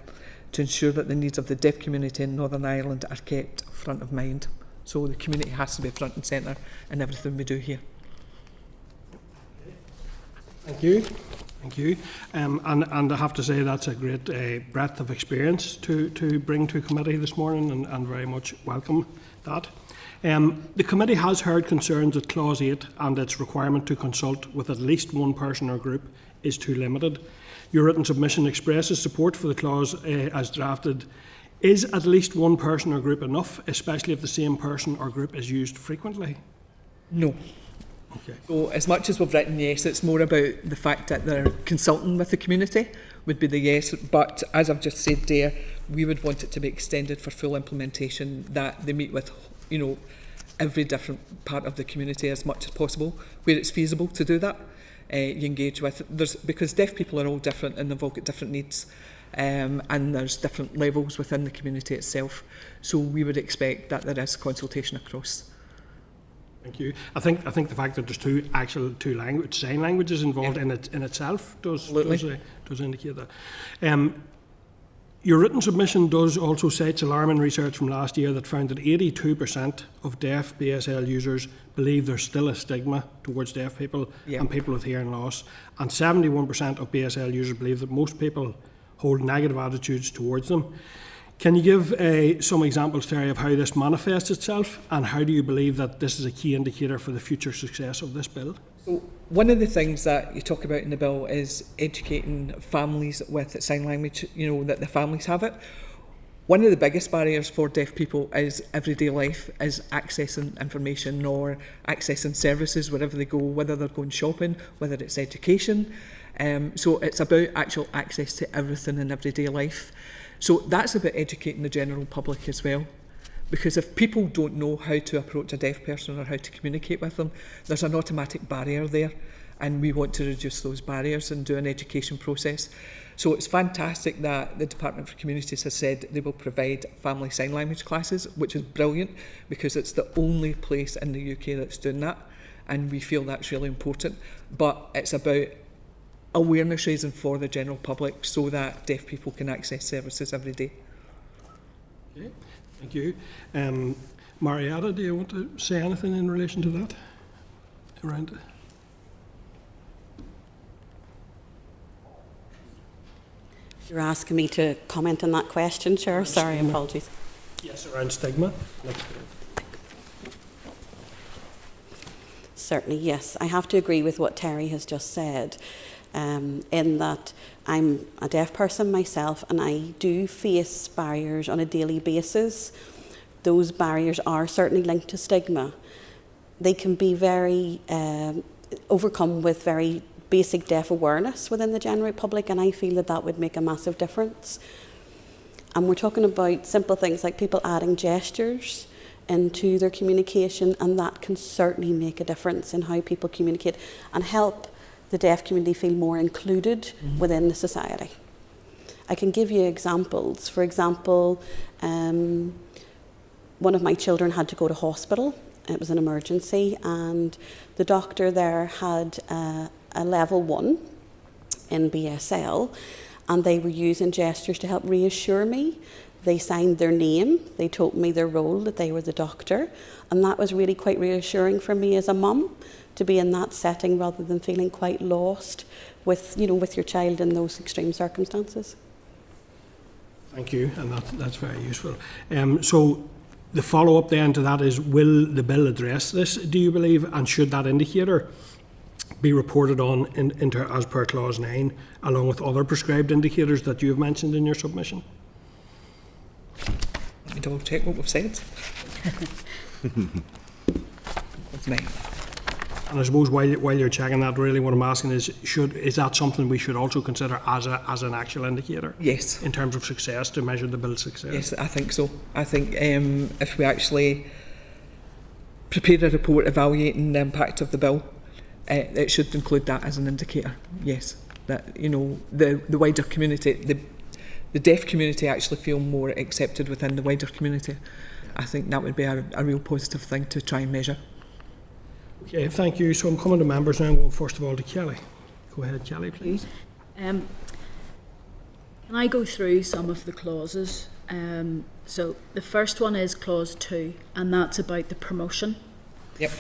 to ensure that the needs of the deaf community in Northern Ireland are kept front of mind. So the community has to be front and centre in everything we do here. Thank you. Thank you. And I have to say that's a great breadth of experience to bring to committee this morning, and very much welcome that. The committee has heard concerns that Clause 8 and its requirement to consult with at least one person or group is too limited. Your written submission expresses support for the clause as drafted. Is at least one person or group enough, especially if the same person or group is used frequently? No. Okay. So as much as we've written yes, it's more about the fact that they're consulting with the community would be the yes, but as I've just said there, we would want it to be extended for full implementation, that they meet with, you know, every different part of the community as much as possible, where it's feasible to do that. You engage with, because deaf people are all different and they've all got different needs, and there's different levels within the community itself, so we would expect that there is consultation across. Thank you. I think the fact that there's two sign languages involved in itself does indicate that. Your written submission does also cite alarming research from last year that found that 82% of deaf BSL users believe there's still a stigma towards deaf people and people with hearing loss, and 71% of BSL users believe that most people hold negative attitudes towards them. Can you give some examples, Teri, of how this manifests itself, and how do you believe that this is a key indicator for the future success of this bill? So one of the things that you talk about in the bill is educating families with sign language, you know, that the families have it. One of the biggest barriers for deaf people is everyday life, is accessing information or accessing services wherever they go, whether they're going shopping, whether it's education. So it's about actual access to everything in everyday life. So that's about educating the general public as well. Because if people don't know how to approach a deaf person or how to communicate with them, there's an automatic barrier there. And we want to reduce those barriers and do an education process. So it's fantastic that the Department for Communities has said they will provide family sign language classes, which is brilliant because it's the only place in the UK that's doing that. And we feel that's really important. But it's about awareness raising for the general public so that deaf people can access services every day. Okay, thank you. Mariette, do you want to say anything in relation to that? Around it? You're asking me to comment on that question, Chair? Sorry, apologies. Yes, around stigma. Certainly, yes. I have to agree with what Teri has just said, in that I'm a deaf person myself and I do face barriers on a daily basis. Those barriers are certainly linked to stigma. They can be very overcome with very basic deaf awareness within the general public, and I feel that that would make a massive difference. And we're talking about simple things like people adding gestures into their communication, and that can certainly make a difference in how people communicate and help the deaf community feel more included within the society. I can give you examples. For example, one of my children had to go to hospital. It was an emergency, and the doctor there had a level 1 in BSL, and they were using gestures to help reassure me. They signed their name, they told me their role, that they were the doctor, and that was really quite reassuring for me as a mum to be in that setting rather than feeling quite lost with, with your child in those extreme circumstances. Thank you, and that's very useful. So the follow-up then to that is, will the bill address this, do you believe, and should that indicator be reported on as per clause 9, along with other prescribed indicators that you have mentioned in your submission? Let me double check what we've said. Clause 9. And I suppose while you're checking that, really what I'm asking is, is that something we should also consider as an actual indicator? Yes. In terms of success, to measure the bill's success? Yes, I think so. I think if we actually prepare a report evaluating the impact of the bill, it should include that as an indicator. Yes, that the wider community, the deaf community actually feel more accepted within the wider community. I think that would be a real positive thing to try and measure. Okay, thank you. So I'm coming to members now. I'm going first of all to Kelly. Go ahead, Kelly, please. Can I go through some of the clauses? So the first one is clause 2, and that's about the promotion. Yep.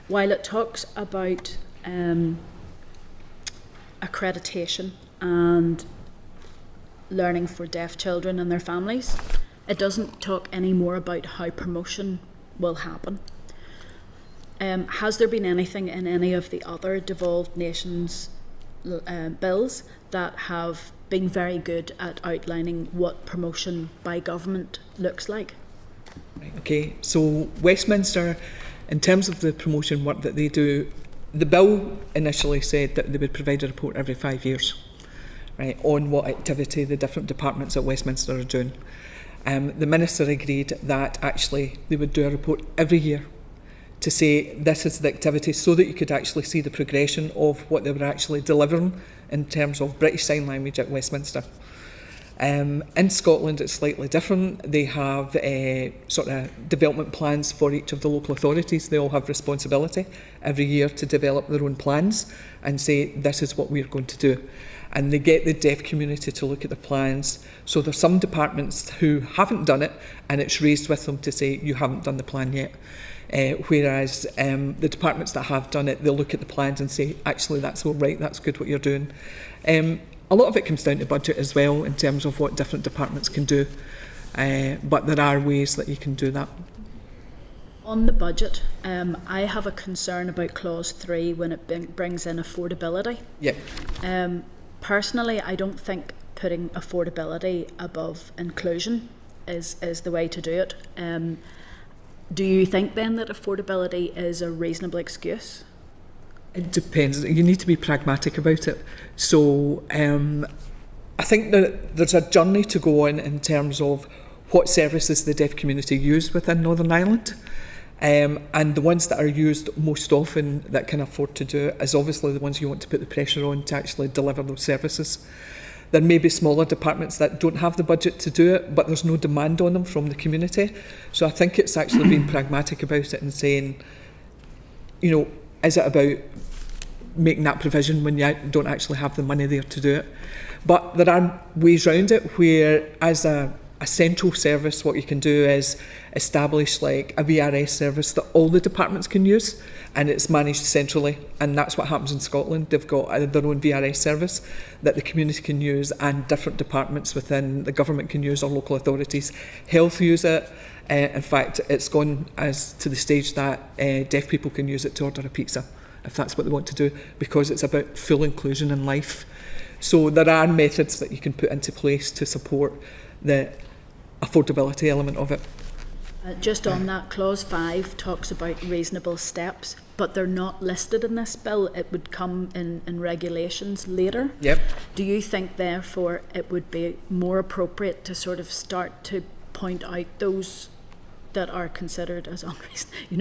While it talks about accreditation and learning for deaf children and their families, it doesn't talk any more about how promotion will happen. Has there been anything in any of the other devolved nations bills that have been very good at outlining what promotion by government looks like? Right, okay, so Westminster, in terms of the promotion work that they do, the bill initially said that they would provide a report every 5 years, right, on what activity the different departments at Westminster are doing. The Minister agreed that actually they would do a report every year to say this is the activity, so that you could actually see the progression of what they were actually delivering in terms of British Sign Language at Westminster. In Scotland it's slightly different. They have sort of development plans for each of the local authorities. They all have responsibility every year to develop their own plans and say this is what we're going to do. And they get the deaf community to look at the plans. So there's some departments who haven't done it and it's raised with them to say you haven't done the plan yet. Whereas the departments that have done it, they'll look at the plans and say, actually, that's all right, that's good what you're doing. A lot of it comes down to budget as well, in terms of what different departments can do. But there are ways that you can do that. On the budget, I have a concern about clause 3 when it brings in affordability. Yeah. Personally, I don't think putting affordability above inclusion is the way to do it. Do you think then that affordability is a reasonable excuse? It depends. You need to be pragmatic about it. So I think that there's a journey to go on in terms of what services the deaf community use within Northern Ireland. And the ones that are used most often that can afford to do it is obviously the ones you want to put the pressure on to actually deliver those services. There may be smaller departments that don't have the budget to do it, but there's no demand on them from the community. So I think it's actually being pragmatic about it and saying, you know, is it about making that provision when you don't actually have the money there to do it? But there are ways around it where, as a central service, what you can do is establish like a VRS service that all the departments can use, and it's managed centrally, and that's what happens in Scotland. They've got their own VRS service that the community can use, and different departments within the government can use, or local authorities. Health use it. In fact, it's gone as to the stage that deaf people can use it to order a pizza, if that's what they want to do, because it's about full inclusion in life. So there are methods that you can put into place to support the affordability element of it. Just on that, clause 5 talks about reasonable steps, but they're not listed in this bill. It would come in regulations later. Yep. Do you think, therefore, it would be more appropriate to sort of start to point out those that are considered as unreasonable? You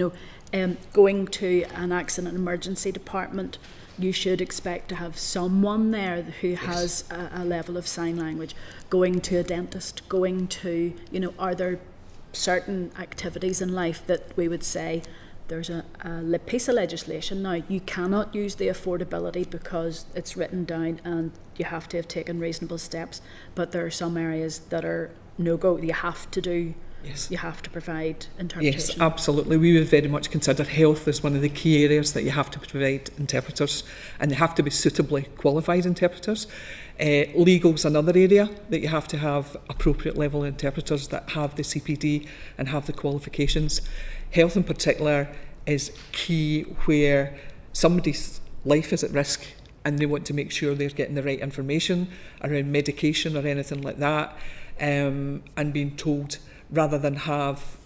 know, going to an accident emergency department, you should expect to have someone there who has a level of sign language. Going to a dentist, going to, you know, are there certain activities in life that we would say there's a piece of legislation now, you cannot use the affordability because it's written down and you have to have taken reasonable steps, but there are some areas that are no-go. You have to do, you have to provide interpretation. Yes, absolutely. We would very much consider health as one of the key areas that you have to provide interpreters, and they have to be suitably qualified interpreters. Legal is another area that you have to have appropriate level interpreters that have the CPD and have the qualifications. Health in particular is key, where somebody's life is at risk and they want to make sure they're getting the right information around medication or anything like that, and being told, rather than have,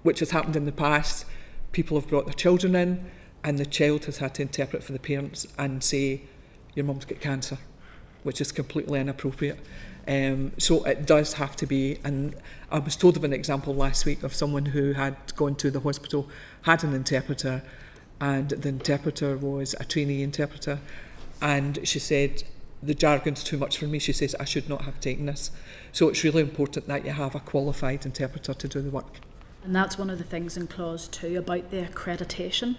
which has happened in the past, people have brought their children in and the child has had to interpret for the parents and say, your mum's got cancer, which is completely inappropriate. So it does have to be, and I was told of an example last week of someone who had gone to the hospital, had an interpreter, and the interpreter was a trainee interpreter, and she said, the jargon's too much for me. She says, I should not have taken this. So it's really important that you have a qualified interpreter to do the work. And that's one of the things in clause 2 about the accreditation.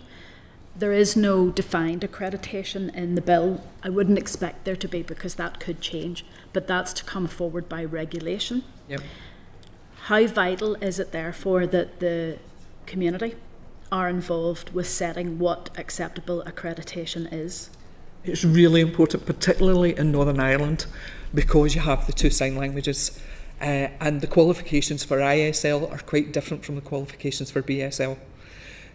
There is no defined accreditation in the bill. I wouldn't expect there to be, because that could change, but that's to come forward by regulation. Yep. How vital is it, therefore, that the community are involved with setting what acceptable accreditation is? It's really important, particularly in Northern Ireland, because you have the two sign languages, and the qualifications for ISL are quite different from the qualifications for BSL.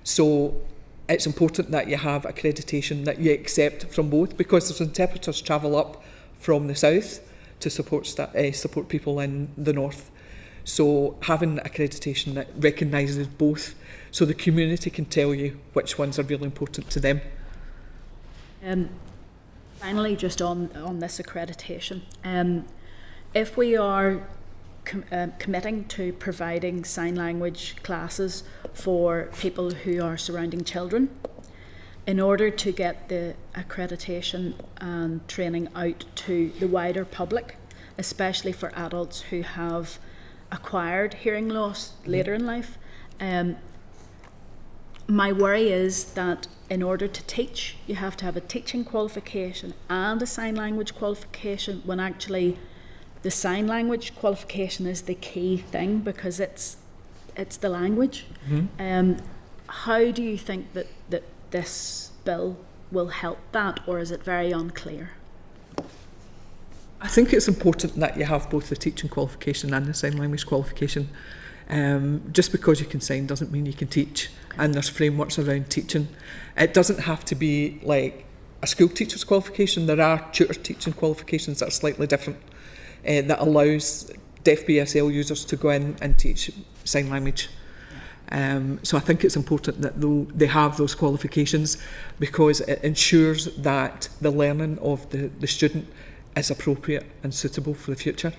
So it's important that you have accreditation that you accept from both, because there's interpreters travel up from the south to support people in the north. So having accreditation that recognises both, so the community can tell you which ones are really important to them. Finally, just on this accreditation, if we are committing to providing sign language classes for people who are surrounding children, in order to get the accreditation and training out to the wider public, especially for adults who have acquired hearing loss later in life, my worry is that in order to teach, you have to have a teaching qualification and a sign language qualification, when actually the sign language qualification is the key thing, because it's the language. Mm-hmm. How do you think that this bill will help that, or is it very unclear? I think it's important that you have both the teaching qualification and the sign language qualification. Just because you can sign doesn't mean you can teach, and there's frameworks around teaching. It doesn't have to be like a school teacher's qualification. There are tutor teaching qualifications that are slightly different, that allows deaf BSL users to go in and teach sign language. So I think it's important that they have those qualifications, because it ensures that the learning of the student is appropriate and suitable for the future.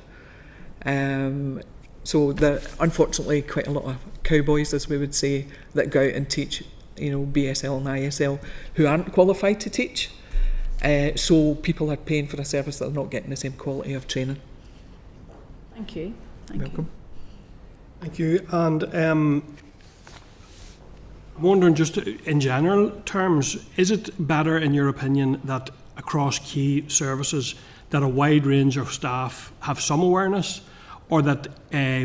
So there are unfortunately quite a lot of cowboys, as we would say, that go out and teach, BSL and ISL who aren't qualified to teach. So people are paying for a service that are not getting the same quality of training. Thank you. Welcome. Thank you. And I'm wondering, just in general terms, is it better, in your opinion, that across key services that a wide range of staff have some awareness, or that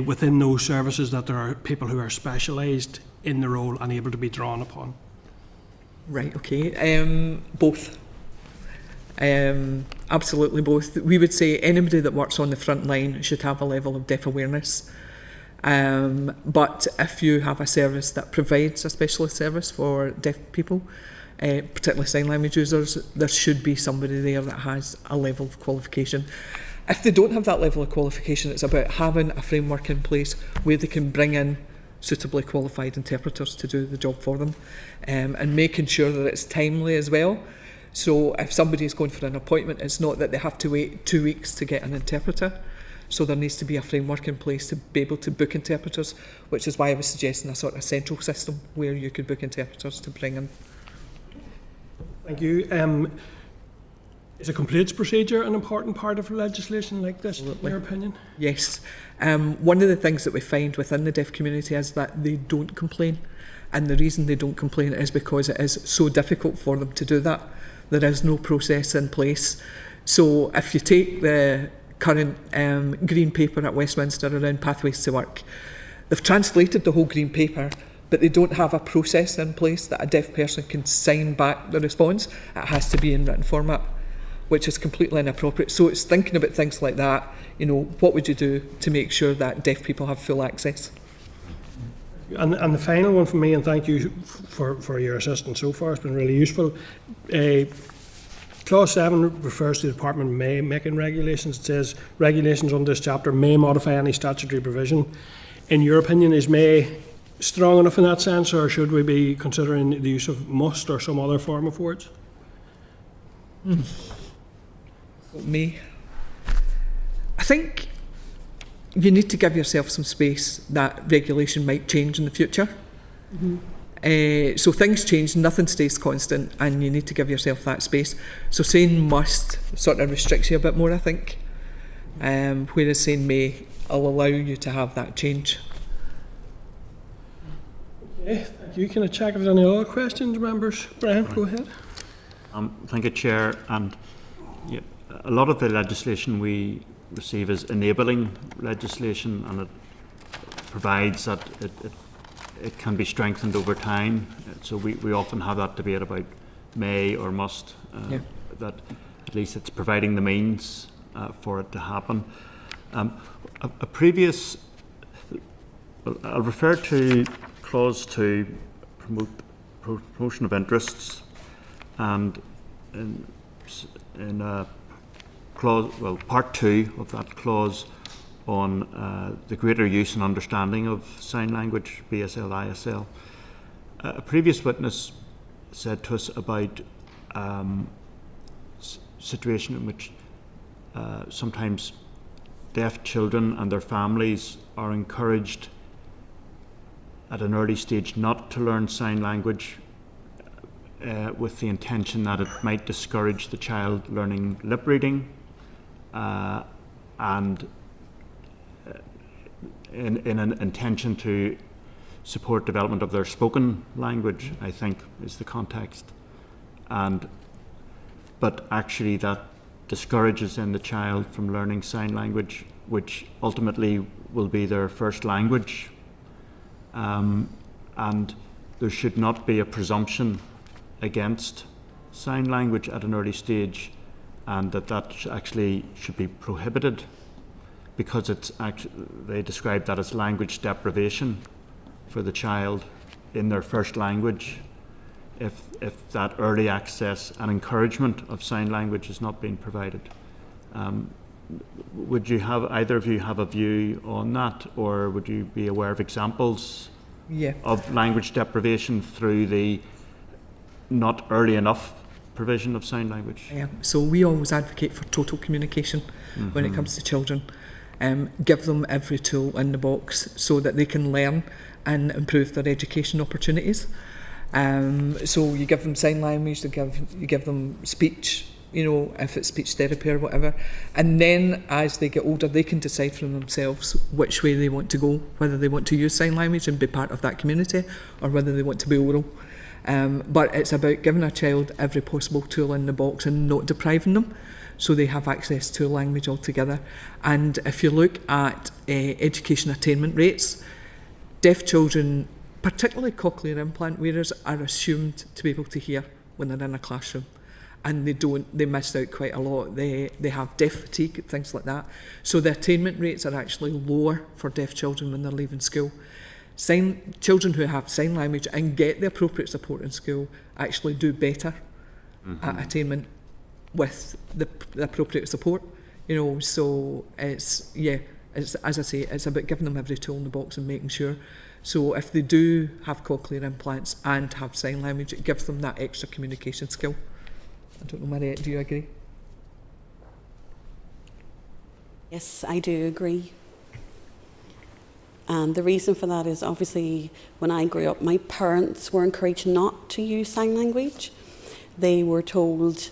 within those services that there are people who are specialised in the role and able to be drawn upon? Right, okay. Both. Absolutely both. We would say anybody that works on the front line should have a level of deaf awareness. But if you have a service that provides a specialist service for deaf people, particularly sign language users, there should be somebody there that has a level of qualification. If they don't have that level of qualification, it's about having a framework in place where they can bring in suitably qualified interpreters to do the job for them, and making sure that it's timely as well. So if somebody is going for an appointment, it's not that they have to wait 2 weeks to get an interpreter. So there needs to be a framework in place to be able to book interpreters, which is why I was suggesting a sort of central system where you could book interpreters to bring in. Thank you. Is a complaints procedure an important part of legislation like this, Absolutely. in your opinion? Yes. One of the things that we find within the deaf community is that they don't complain. And the reason they don't complain is because it is so difficult for them to do that. There is no process in place. So if you take the current green paper at Westminster around pathways to work, they've translated the whole green paper, but they don't have a process in place that a deaf person can sign back the response. It has to be in written format, which is completely inappropriate. So it's thinking about things like that. What would you do to make sure that deaf people have full access? And the final one from me, and thank you for your assistance so far, it's been really useful. Clause 7 refers to the Department may making regulations. It says regulations under this chapter may modify any statutory provision. In your opinion, is may strong enough in that sense, or should we be considering the use of must or some other form of words? Me. I think you need to give yourself some space that regulation might change in the future. Mm-hmm. So things change, nothing stays constant, and you need to give yourself that space. So saying must sort of restricts you a bit more, I think, whereas saying may will allow you to have that change. Okay, thank you. Can I check if there's any other questions, members? Brian, go ahead. Thank you, Chair. And yeah, a lot of the legislation we receive is enabling legislation, and it provides that it can be strengthened over time. So we often have that debate about may or must, that at least it's providing the means for it to happen. A previous, I'll refer to Clause 2, promotion of interests, and in clause, part 2 of that clause on the greater use and understanding of sign language, BSL, ISL. A previous witness said to us about situation in which sometimes deaf children and their families are encouraged at an early stage not to learn sign language with the intention that it might discourage the child learning lip reading, and in an intention to support development of their spoken language, I think is the context. But actually that discourages then the child from learning sign language, which ultimately will be their first language. And there should not be a presumption against sign language at an early stage, and that actually should be prohibited, because it's they describe that as language deprivation for the child in their first language if that early access and encouragement of sign language is not being provided. would you have, either of you have a view on that, or would you be aware of examples of language deprivation through the not early enough provision of sign language? So we always advocate for total communication when it comes to children. Give them every tool in the box so that they can learn and improve their education opportunities. So you give them sign language, you give them speech, if it's speech therapy or whatever. And then as they get older, they can decide for themselves which way they want to go, whether they want to use sign language and be part of that community or whether they want to be oral. But it's about giving a child every possible tool in the box and not depriving them so they have access to language altogether. And if you look at education attainment rates, deaf children, particularly cochlear implant wearers, are assumed to be able to hear when they're in a classroom. And they miss out quite a lot. They have deaf fatigue, things like that. So the attainment rates are actually lower for deaf children when they're leaving school. Children who have sign language and get the appropriate support in school actually do better at attainment with the appropriate support. So it's as I say, it's about giving them every tool in the box and making sure. So if they do have cochlear implants and have sign language, it gives them that extra communication skill. I don't know, Mariette, do you agree? Yes, I do agree. And the reason for that is obviously when I grew up, my parents were encouraged not to use sign language. They were told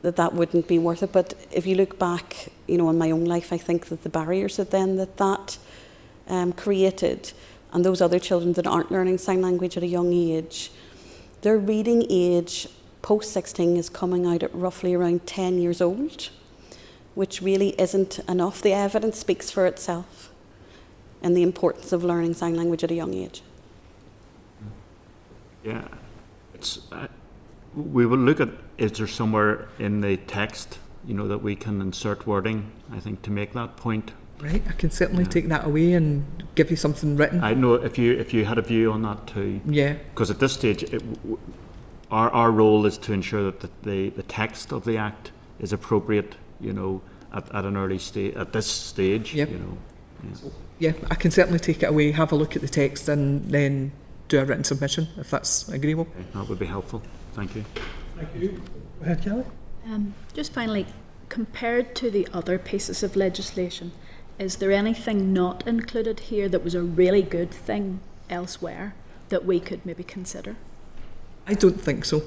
that wouldn't be worth it. But if you look back, in my own life, I think that the barriers that created, and those other children that aren't learning sign language at a young age, their reading age post-16 is coming out at roughly around 10 years old, which really isn't enough. The evidence speaks for itself and the importance of learning sign language at a young age. Yeah, we will look at, is there somewhere in the text, that we can insert wording, I think, to make that point. Right, I can certainly take that away and give you something written. I know if you had a view on that too. Yeah. Because at this stage, our role is to ensure that the text of the Act is appropriate, at an early stage, at this stage. Yep. Yeah, I can certainly take it away, have a look at the text and then do a written submission, if that's agreeable. Okay, that would be helpful. Thank you. Thank you. Go ahead, Kelly. Just finally, compared to the other pieces of legislation, is there anything not included here that was a really good thing elsewhere that we could maybe consider? I don't think so.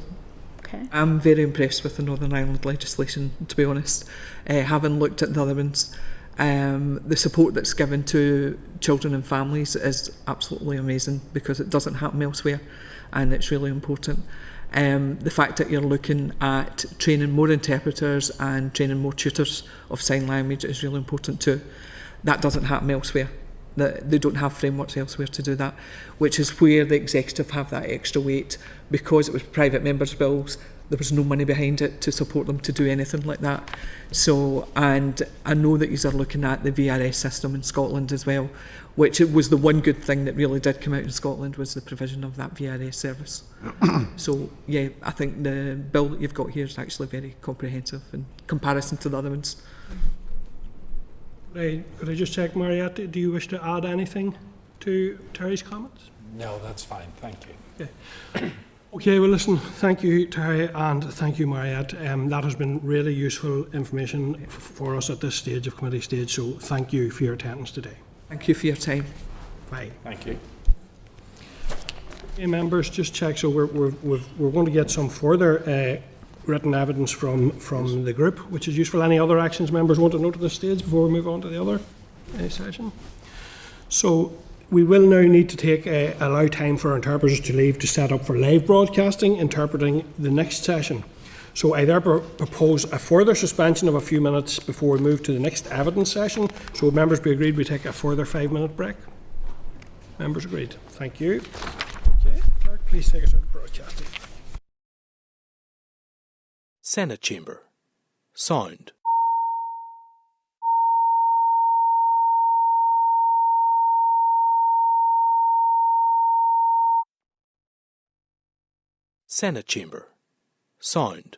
Okay. I'm very impressed with the Northern Ireland legislation, to be honest. Having looked at the other ones, the support that's given to children and families is absolutely amazing because it doesn't happen elsewhere and it's really important. The fact that you're looking at training more interpreters and training more tutors of sign language is really important too. That doesn't happen elsewhere. They don't have frameworks elsewhere to do that, which is where the executive have that extra weight. Because it was private members' bills, there was no money behind it to support them to do anything like that. So, and I know that you are looking at the VRS system in Scotland as well, which it was the one good thing that really did come out in Scotland was the provision of that VRS service. So, yeah, I think the bill that you've got here is actually very comprehensive in comparison to the other ones. Right. Could I just check, Mariette, do you wish to add anything to Teri's comments? No, that's fine. Thank you. Okay. Okay, well listen, thank you Teri and thank you Mariette. That has been really useful information for us at this stage of committee stage, so thank you for your attendance today. Thank you for your time. Bye. Thank you. Okay, members, just check, so we're going to get some further written evidence from the group, which is useful. Any other actions members want to note at this stage before we move on to the other session? So we will now need to allow time for interpreters to leave to set up for live broadcasting, interpreting the next session. So I therefore propose a further suspension of a few minutes before we move to the next evidence session. So members be agreed we take a further 5-minute break. Members agreed. Thank you. Okay, clerk, please take us out of broadcasting. Senate Chamber. Sound. Senate Chamber. Sound.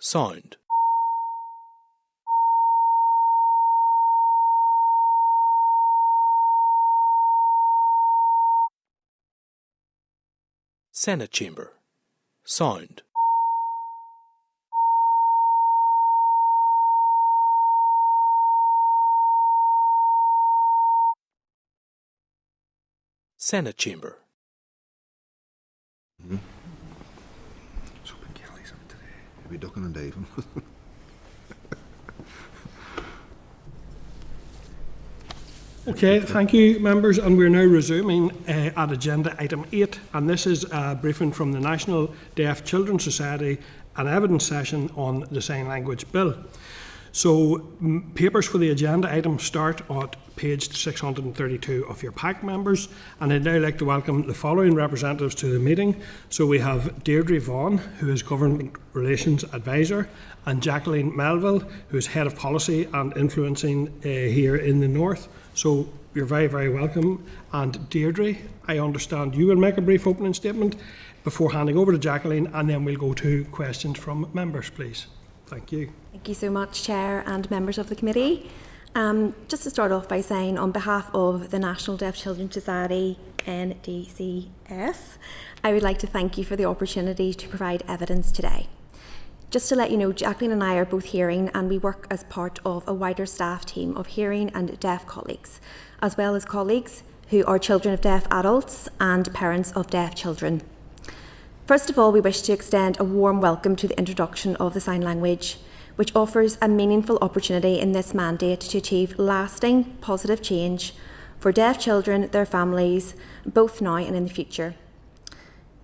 Sound. Senate Chamber. Sound. Senate Chamber. So big Kelly's up today. He'll be ducking and diving. Okay, thank you, members, and we're now resuming at agenda item 8, and this is a briefing from the National Deaf Children's Society, an evidence session on the Sign Language Bill. So, papers for the agenda item start at page 632 of your pack, members, and I'd now like to welcome the following representatives to the meeting. So we have Déirdre Vaughan, who is Government Relations Advisor, and Jacqueline Melville, who is Head of Policy and Influencing here in the North. So you're very, very welcome. And Déirdre, I understand you will make a brief opening statement before handing over to Jacqueline, and then we'll go to questions from members, please. Thank you. Thank you so much, Chair and members of the committee. Just to start off by saying, on behalf of the National Deaf Children's Society, NDCS, I would like to thank you for the opportunity to provide evidence today. Just to let you know, Jacqueline and I are both hearing, and we work as part of a wider staff team of hearing and deaf colleagues, as well as colleagues who are children of deaf adults and parents of deaf children. First of all, we wish to extend a warm welcome to the introduction of the sign language, which offers a meaningful opportunity in this mandate to achieve lasting positive change for deaf children, their families, both now and in the future.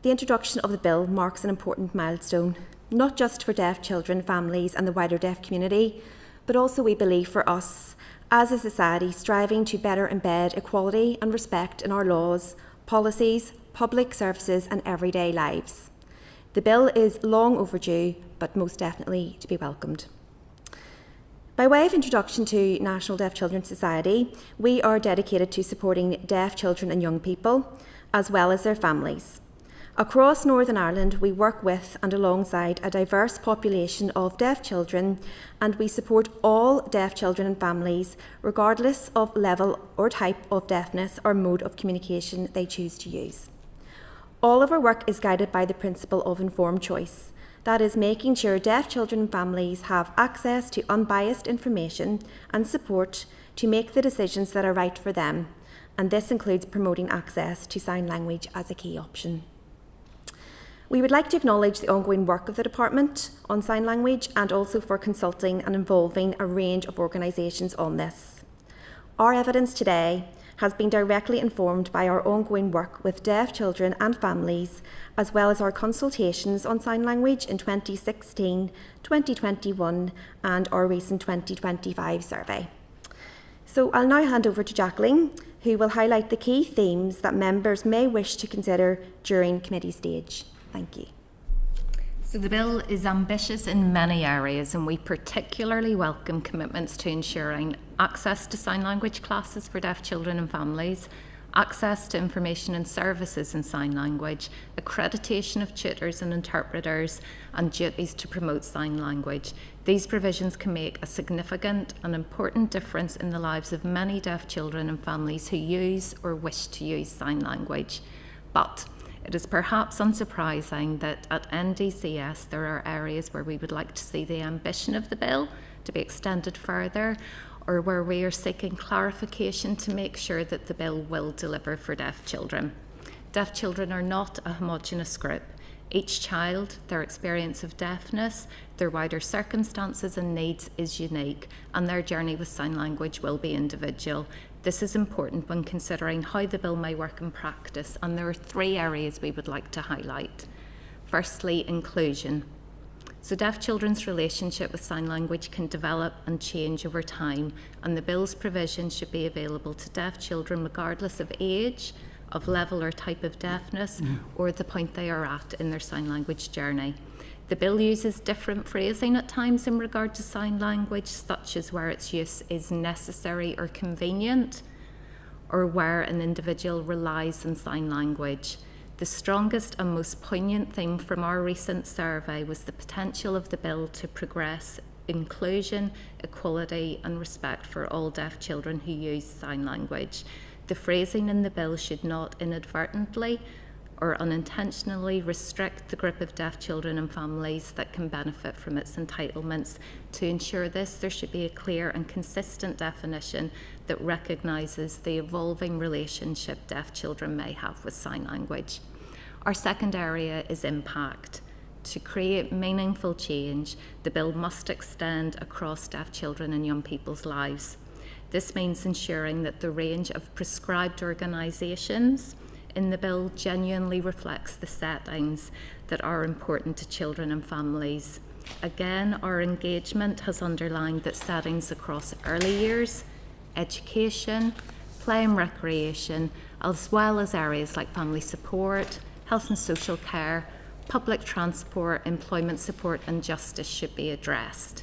The introduction of the bill marks an important milestone, not just for deaf children, families and the wider deaf community, but also, we believe, for us as a society striving to better embed equality and respect in our laws, policies, public services and everyday lives. The bill is long overdue, but most definitely to be welcomed. By way of introduction to National Deaf Children's Society, we are dedicated to supporting deaf children and young people, as well as their families. Across Northern Ireland, we work with and alongside a diverse population of deaf children, and we support all deaf children and families, regardless of level or type of deafness or mode of communication they choose to use. All of our work is guided by the principle of informed choice. That is, making sure deaf children and families have access to unbiased information and support to make the decisions that are right for them, and this includes promoting access to sign language as a key option. We would like to acknowledge the ongoing work of the Department on sign language and also for consulting and involving a range of organisations on this. Our evidence today has been directly informed by our ongoing work with deaf children and families, as well as our consultations on sign language in 2016, 2021 and our recent 2025 survey. So I'll now hand over to Jacqueline, who will highlight the key themes that members may wish to consider during committee stage. Thank you. So the bill is ambitious in many areas, and we particularly welcome commitments to ensuring access to sign language classes for deaf children and families, access to information and services in sign language, accreditation of tutors and interpreters, and duties to promote sign language. These provisions can make a significant and important difference in the lives of many deaf children and families who use or wish to use sign language. But it is perhaps unsurprising that at NDCS there are areas where we would like to see the ambition of the bill to be extended further, or where we are seeking clarification to make sure that the bill will deliver for deaf children. Deaf children are not a homogenous group. Each child, their experience of deafness, their wider circumstances and needs is unique, and their journey with sign language will be individual. This is important when considering how the bill may work in practice, and there are 3 areas we would like to highlight. Firstly, inclusion. So deaf children's relationship with sign language can develop and change over time, and the bill's provision should be available to deaf children regardless of age, of level or type of deafness, or the point they are at in their sign language journey. The bill uses different phrasing at times in regard to sign language, such as where its use is necessary or convenient, or where an individual relies on sign language. The strongest and most poignant theme from our recent survey was the potential of the bill to progress inclusion, equality and respect for all deaf children who use sign language. The phrasing in the bill should not inadvertently or unintentionally restrict the group of deaf children and families that can benefit from its entitlements. To ensure this, there should be a clear and consistent definition that recognises the evolving relationship deaf children may have with sign language. Our second area is impact. To create meaningful change, the bill must extend across deaf children and young people's lives. This means ensuring that the range of prescribed organisations in the bill genuinely reflects the settings that are important to children and families. Again, our engagement has underlined that settings across early years, education, play and recreation, as well as areas like family support, health and social care, public transport, employment support and justice should be addressed.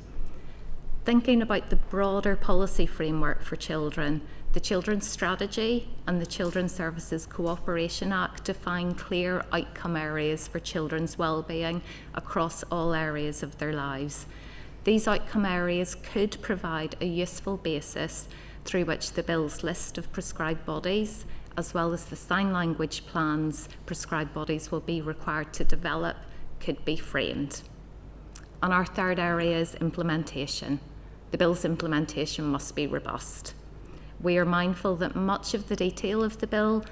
Thinking about the broader policy framework for children, the Children's Strategy and the Children's Services Cooperation Act define clear outcome areas for children's wellbeing across all areas of their lives. These outcome areas could provide a useful basis through which the bill's list of prescribed bodies, as well as the sign language plans prescribed bodies will be required to develop, could be framed. And our third area is implementation. The bill's implementation must be robust. We are mindful that much of the detail of the bill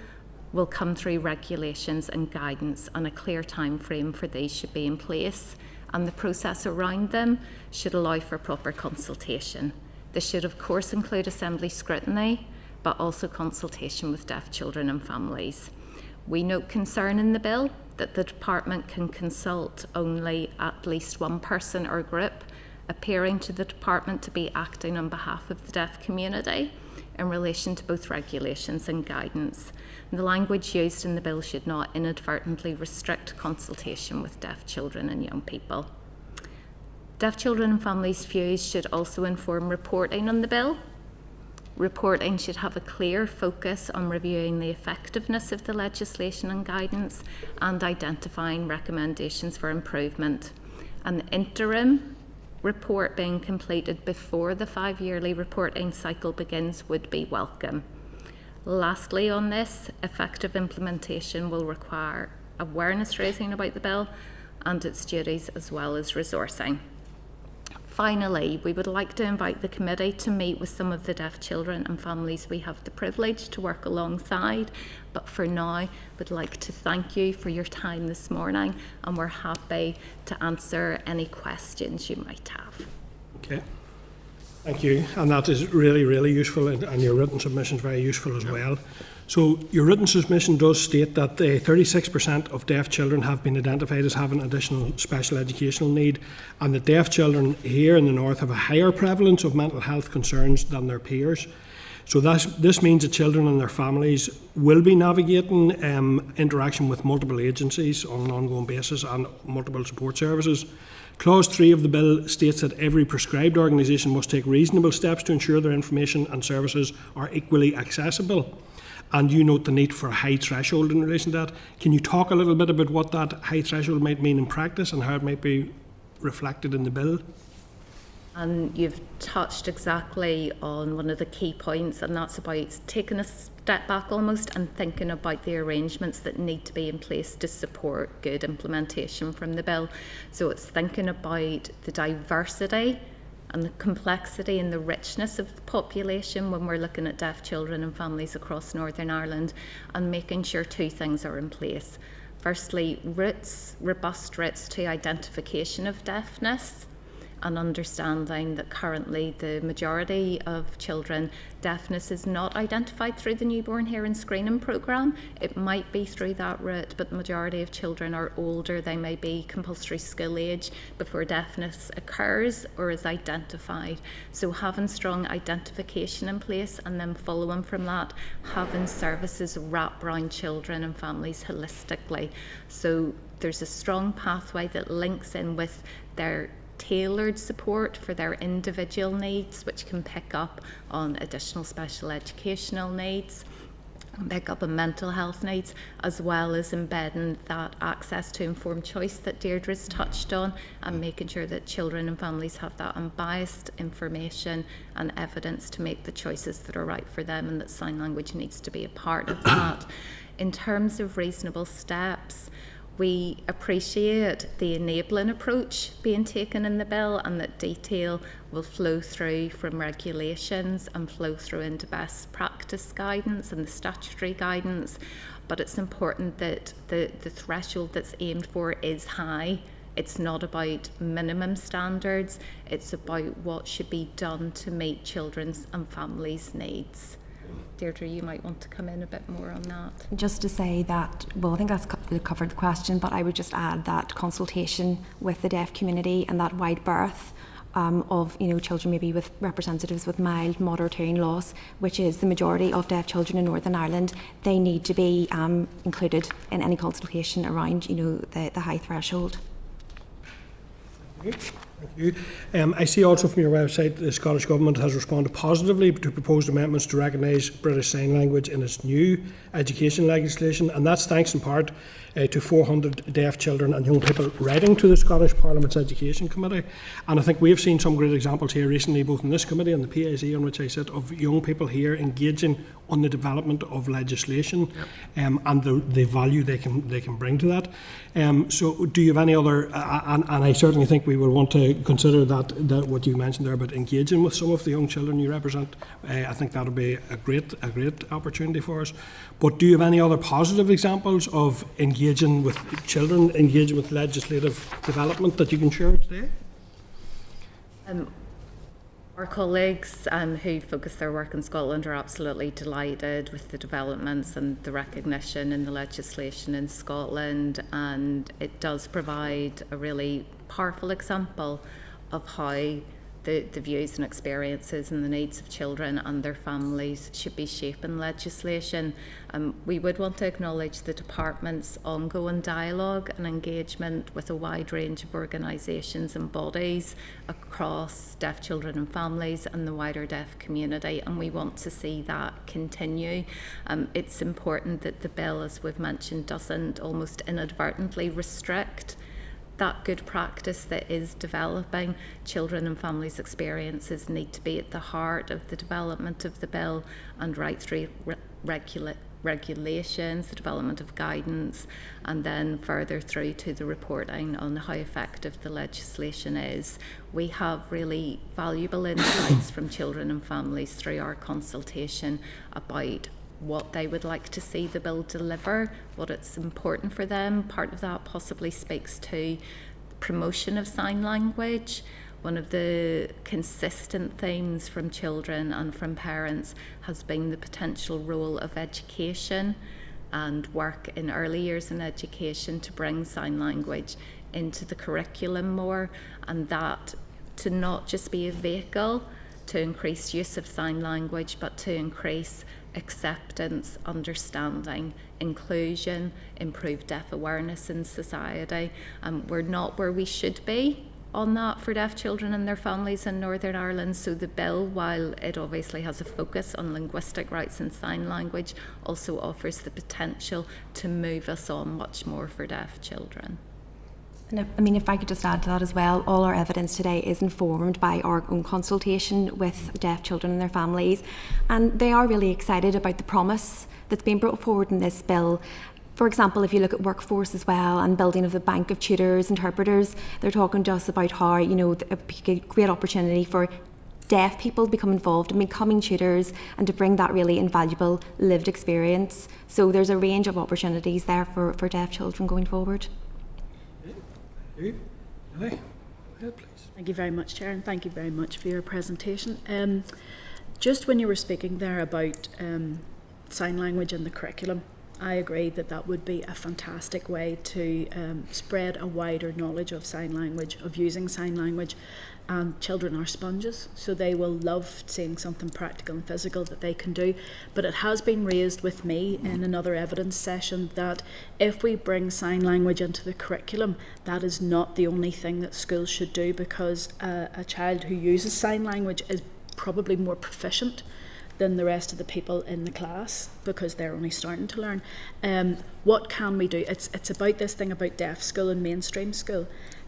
will come through regulations and guidance, and a clear time frame for these should be in place, and the process around them should allow for proper consultation. This should of course include assembly scrutiny, but also consultation with deaf children and families. We note concern in the bill that the department can consult only at least one person or group, appearing to the department to be acting on behalf of the deaf community in relation to both regulations and guidance. The language used in the bill should not inadvertently restrict consultation with deaf children and young people. Deaf children and families' views should also inform reporting on the bill. Reporting should have a clear focus on reviewing the effectiveness of the legislation and guidance and identifying recommendations for improvement. An interim report being completed before the 5-yearly reporting cycle begins would be welcome. Lastly on this, effective implementation will require awareness raising about the bill and its duties as well as resourcing. Finally, we would like to invite the committee to meet with some of the deaf children and families we have the privilege to work alongside, but for now would like to thank you for your time this morning, and we're happy to answer any questions you might have. Okay, thank you, and that is really, really useful, and your written submission is very useful as well. So your written submission does state that 36% of deaf children have been identified as having additional special educational need, and that deaf children here in the north have a higher prevalence of mental health concerns than their peers. So this means that children and their families will be navigating interaction with multiple agencies on an ongoing basis and multiple support services. Clause 3 of the bill states that every prescribed organisation must take reasonable steps to ensure their information and services are equally accessible. And you note the need for a high threshold in relation to that. Can you talk a little bit about what that high threshold might mean in practice and how it might be reflected in the bill? And you've touched exactly on one of the key points, and that's about taking a step back almost and thinking about the arrangements that need to be in place to support good implementation from the bill. So it's thinking about the diversity and the complexity and the richness of the population when we're looking at deaf children and families across Northern Ireland, and making sure two things are in place. Firstly, robust routes to identification of deafness, and understanding that currently the majority of children, deafness is not identified through the newborn hearing screening programme. It might be through that route, but the majority of children are older. They may be compulsory school age before deafness occurs or is identified. So having strong identification in place, and then following from that, having services wrap around children and families holistically. So there's a strong pathway that links in with their tailored support for their individual needs, which can pick up on additional special educational needs, pick up on mental health needs, as well as embedding that access to informed choice that Déirdre's touched on, and making sure that children and families have that unbiased information and evidence to make the choices that are right for them, and that sign language needs to be a part of that. In terms of reasonable steps, we appreciate the enabling approach being taken in the bill, and that detail will flow through from regulations and flow through into best practice guidance and the statutory guidance. But it's important that the threshold that's aimed for is high. It's not about minimum standards, it's about what should be done to meet children's and families' needs. Déirdre, you might want to come in a bit more on that. Just to say that, well, I think that's covered the question, but I would just add that consultation with the deaf community and that wide berth of children maybe with representatives with mild, moderate hearing loss, which is the majority of deaf children in Northern Ireland, they need to be included in any consultation around the high threshold. Thank you. I see also from your website the Scottish Government has responded positively to proposed amendments to recognise British Sign Language in its new education legislation, and that's thanks in part to 400 deaf children and young people writing to the Scottish Parliament's Education Committee. And I think we have seen some great examples here recently, both in this committee and the PIC on which I sit, of young people here engaging on the development of legislation, and the value they can bring to that. So do you have any other, and I certainly think we will want to consider that what you mentioned there about engaging with some of the young children you represent. I think that would be a great opportunity for us. But do you have any other positive examples of engaging with children, engaging with legislative development that you can share today? Our colleagues who focus their work in Scotland are absolutely delighted with the developments and the recognition in the legislation in Scotland, and it does provide a really powerful example of how the views and experiences and the needs of children and their families should be shaping legislation. We would want to acknowledge the Department's ongoing dialogue and engagement with a wide range of organisations and bodies across deaf children and families and the wider deaf community, and we want to see that continue. It's important that the bill, as we've mentioned, doesn't almost inadvertently restrict that good practice that is developing. Children and families' experiences need to be at the heart of the development of the bill, and right through regulations, the development of guidance, and then further through to the reporting on how effective the legislation is. We have really valuable insights from children and families through our consultation about what they would like to see the bill deliver, what it's important for them. Part of that possibly speaks to promotion of sign language. One of the consistent themes from children and from parents has been the potential role of education and work in early years in education to bring sign language into the curriculum more, and that to not just be a vehicle to increase use of sign language, but to increase acceptance, understanding, inclusion, improve deaf awareness in society. We're not where we should be on that for deaf children and their families in Northern Ireland, so the bill, while it obviously has a focus on linguistic rights and sign language, also offers the potential to move us on much more for deaf children. And if I could just add to that as well, all our evidence today is informed by our own consultation with deaf children and their families, and they are really excited about the promise that's been brought forward in this bill. For example, if you look at workforce as well and building of the bank of tutors, interpreters, they're talking to us about how, a great opportunity for deaf people to become involved in becoming tutors and to bring that really invaluable lived experience. So there's a range of opportunities there for deaf children going forward. Thank you very much, Chair, and thank you very much for your presentation. Just when you were speaking there about sign language in the curriculum, I agree that would be a fantastic way to spread a wider knowledge of sign language, of using sign language. And children are sponges, so they will love seeing something practical and physical that they can do. But it has been raised with me in another evidence session that if we bring sign language into the curriculum, that is not the only thing that schools should do, because a child who uses sign language is probably more proficient than the rest of the people in the class because they're only starting to learn. What can we do? It's about this thing about deaf school and mainstream school.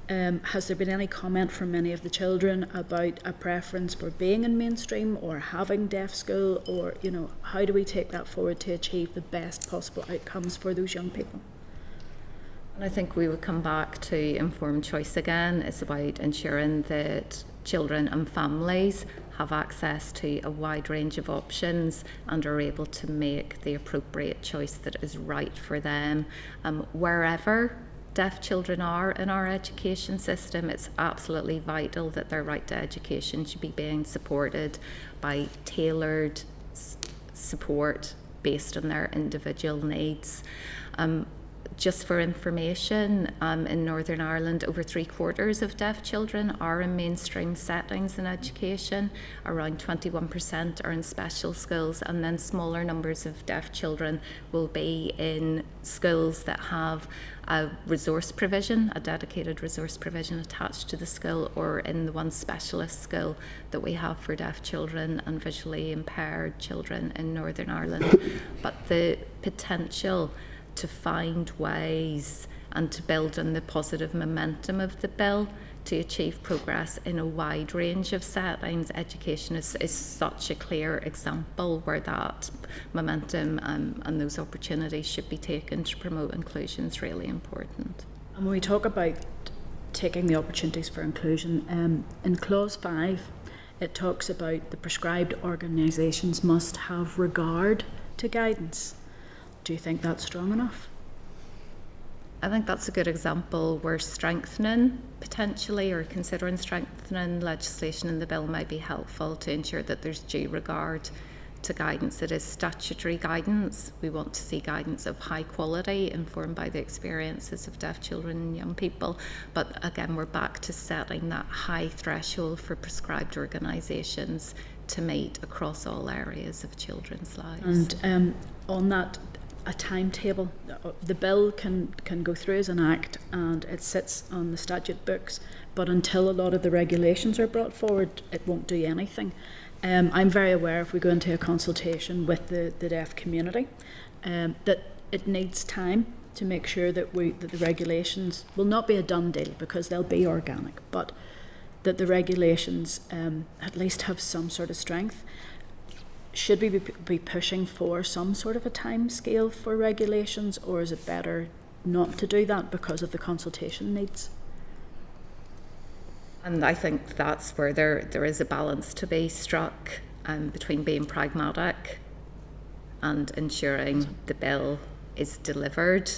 Has there been any comment from any of the children about a preference for being in mainstream or having deaf school, or how do we take that forward to achieve the best possible outcomes for those young people? And I think we would come back to informed choice again. It's about ensuring that children and families have access to a wide range of options and are able to make the appropriate choice that is right for them. Wherever deaf children are in our education system, it's absolutely vital that their right to education should be being supported by tailored support based on their individual needs. Just for information, in Northern Ireland, over 3/4 of deaf children are in mainstream settings in education. Around 21% are in special schools, and then smaller numbers of deaf children will be in schools that have a resource provision, a dedicated resource provision attached to the school, or in the one specialist school that we have for deaf children and visually impaired children in Northern Ireland. But the potential to find ways and to build on the positive momentum of the bill to achieve progress in a wide range of settings. Education is such a clear example where that momentum and those opportunities should be taken to promote inclusion is really important. And when we talk about taking the opportunities for inclusion, in clause 5 it talks about the prescribed organisations must have regard to guidance. Do you think that's strong enough? I think that's a good example. We're strengthening, potentially, or considering strengthening legislation in the bill might be helpful to ensure that there's due regard to guidance. It is statutory guidance. We want to see guidance of high quality, informed by the experiences of deaf children and young people. But again, we're back to setting that high threshold for prescribed organisations to meet across all areas of children's lives. And on that, a timetable. The bill can go through as an act and it sits on the statute books, but until a lot of the regulations are brought forward, it won't do anything. I'm very aware, if we go into a consultation with the deaf community, that it needs time to make sure that the regulations will not be a done deal because they'll be organic, but that the regulations at least have some sort of strength. Should we be pushing for some sort of a time scale for regulations, or is it better not to do that because of the consultation needs? And I think that's where there is a balance to be struck between being pragmatic and ensuring the bill is delivered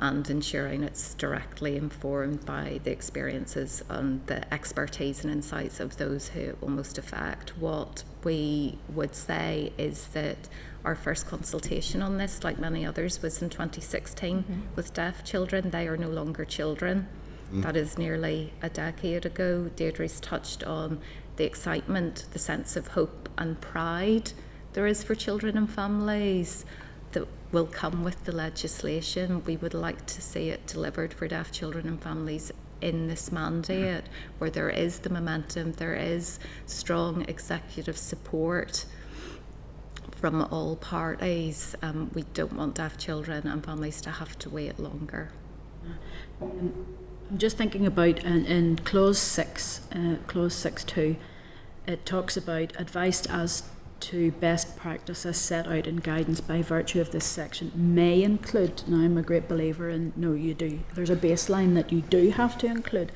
and ensuring it's directly informed by the experiences and the expertise and insights of those who it will most affect. What we would say is that our first consultation on this, like many others, was in 2016 with deaf children. They are no longer children. That is nearly a decade ago. Déirdre's touched on the excitement, the sense of hope and pride there is for children and families that will come with the legislation. We would like to see it delivered for deaf children and families in this mandate, where there is the momentum, there is strong executive support from all parties. We don't want deaf children and families to have to wait longer. I'm just thinking about in clause 6, clause 6.2, it talks about advice as to best practice as set out in guidance by virtue of this section may include. Now, I'm a great believer in no, you do. There's a baseline that you do have to include.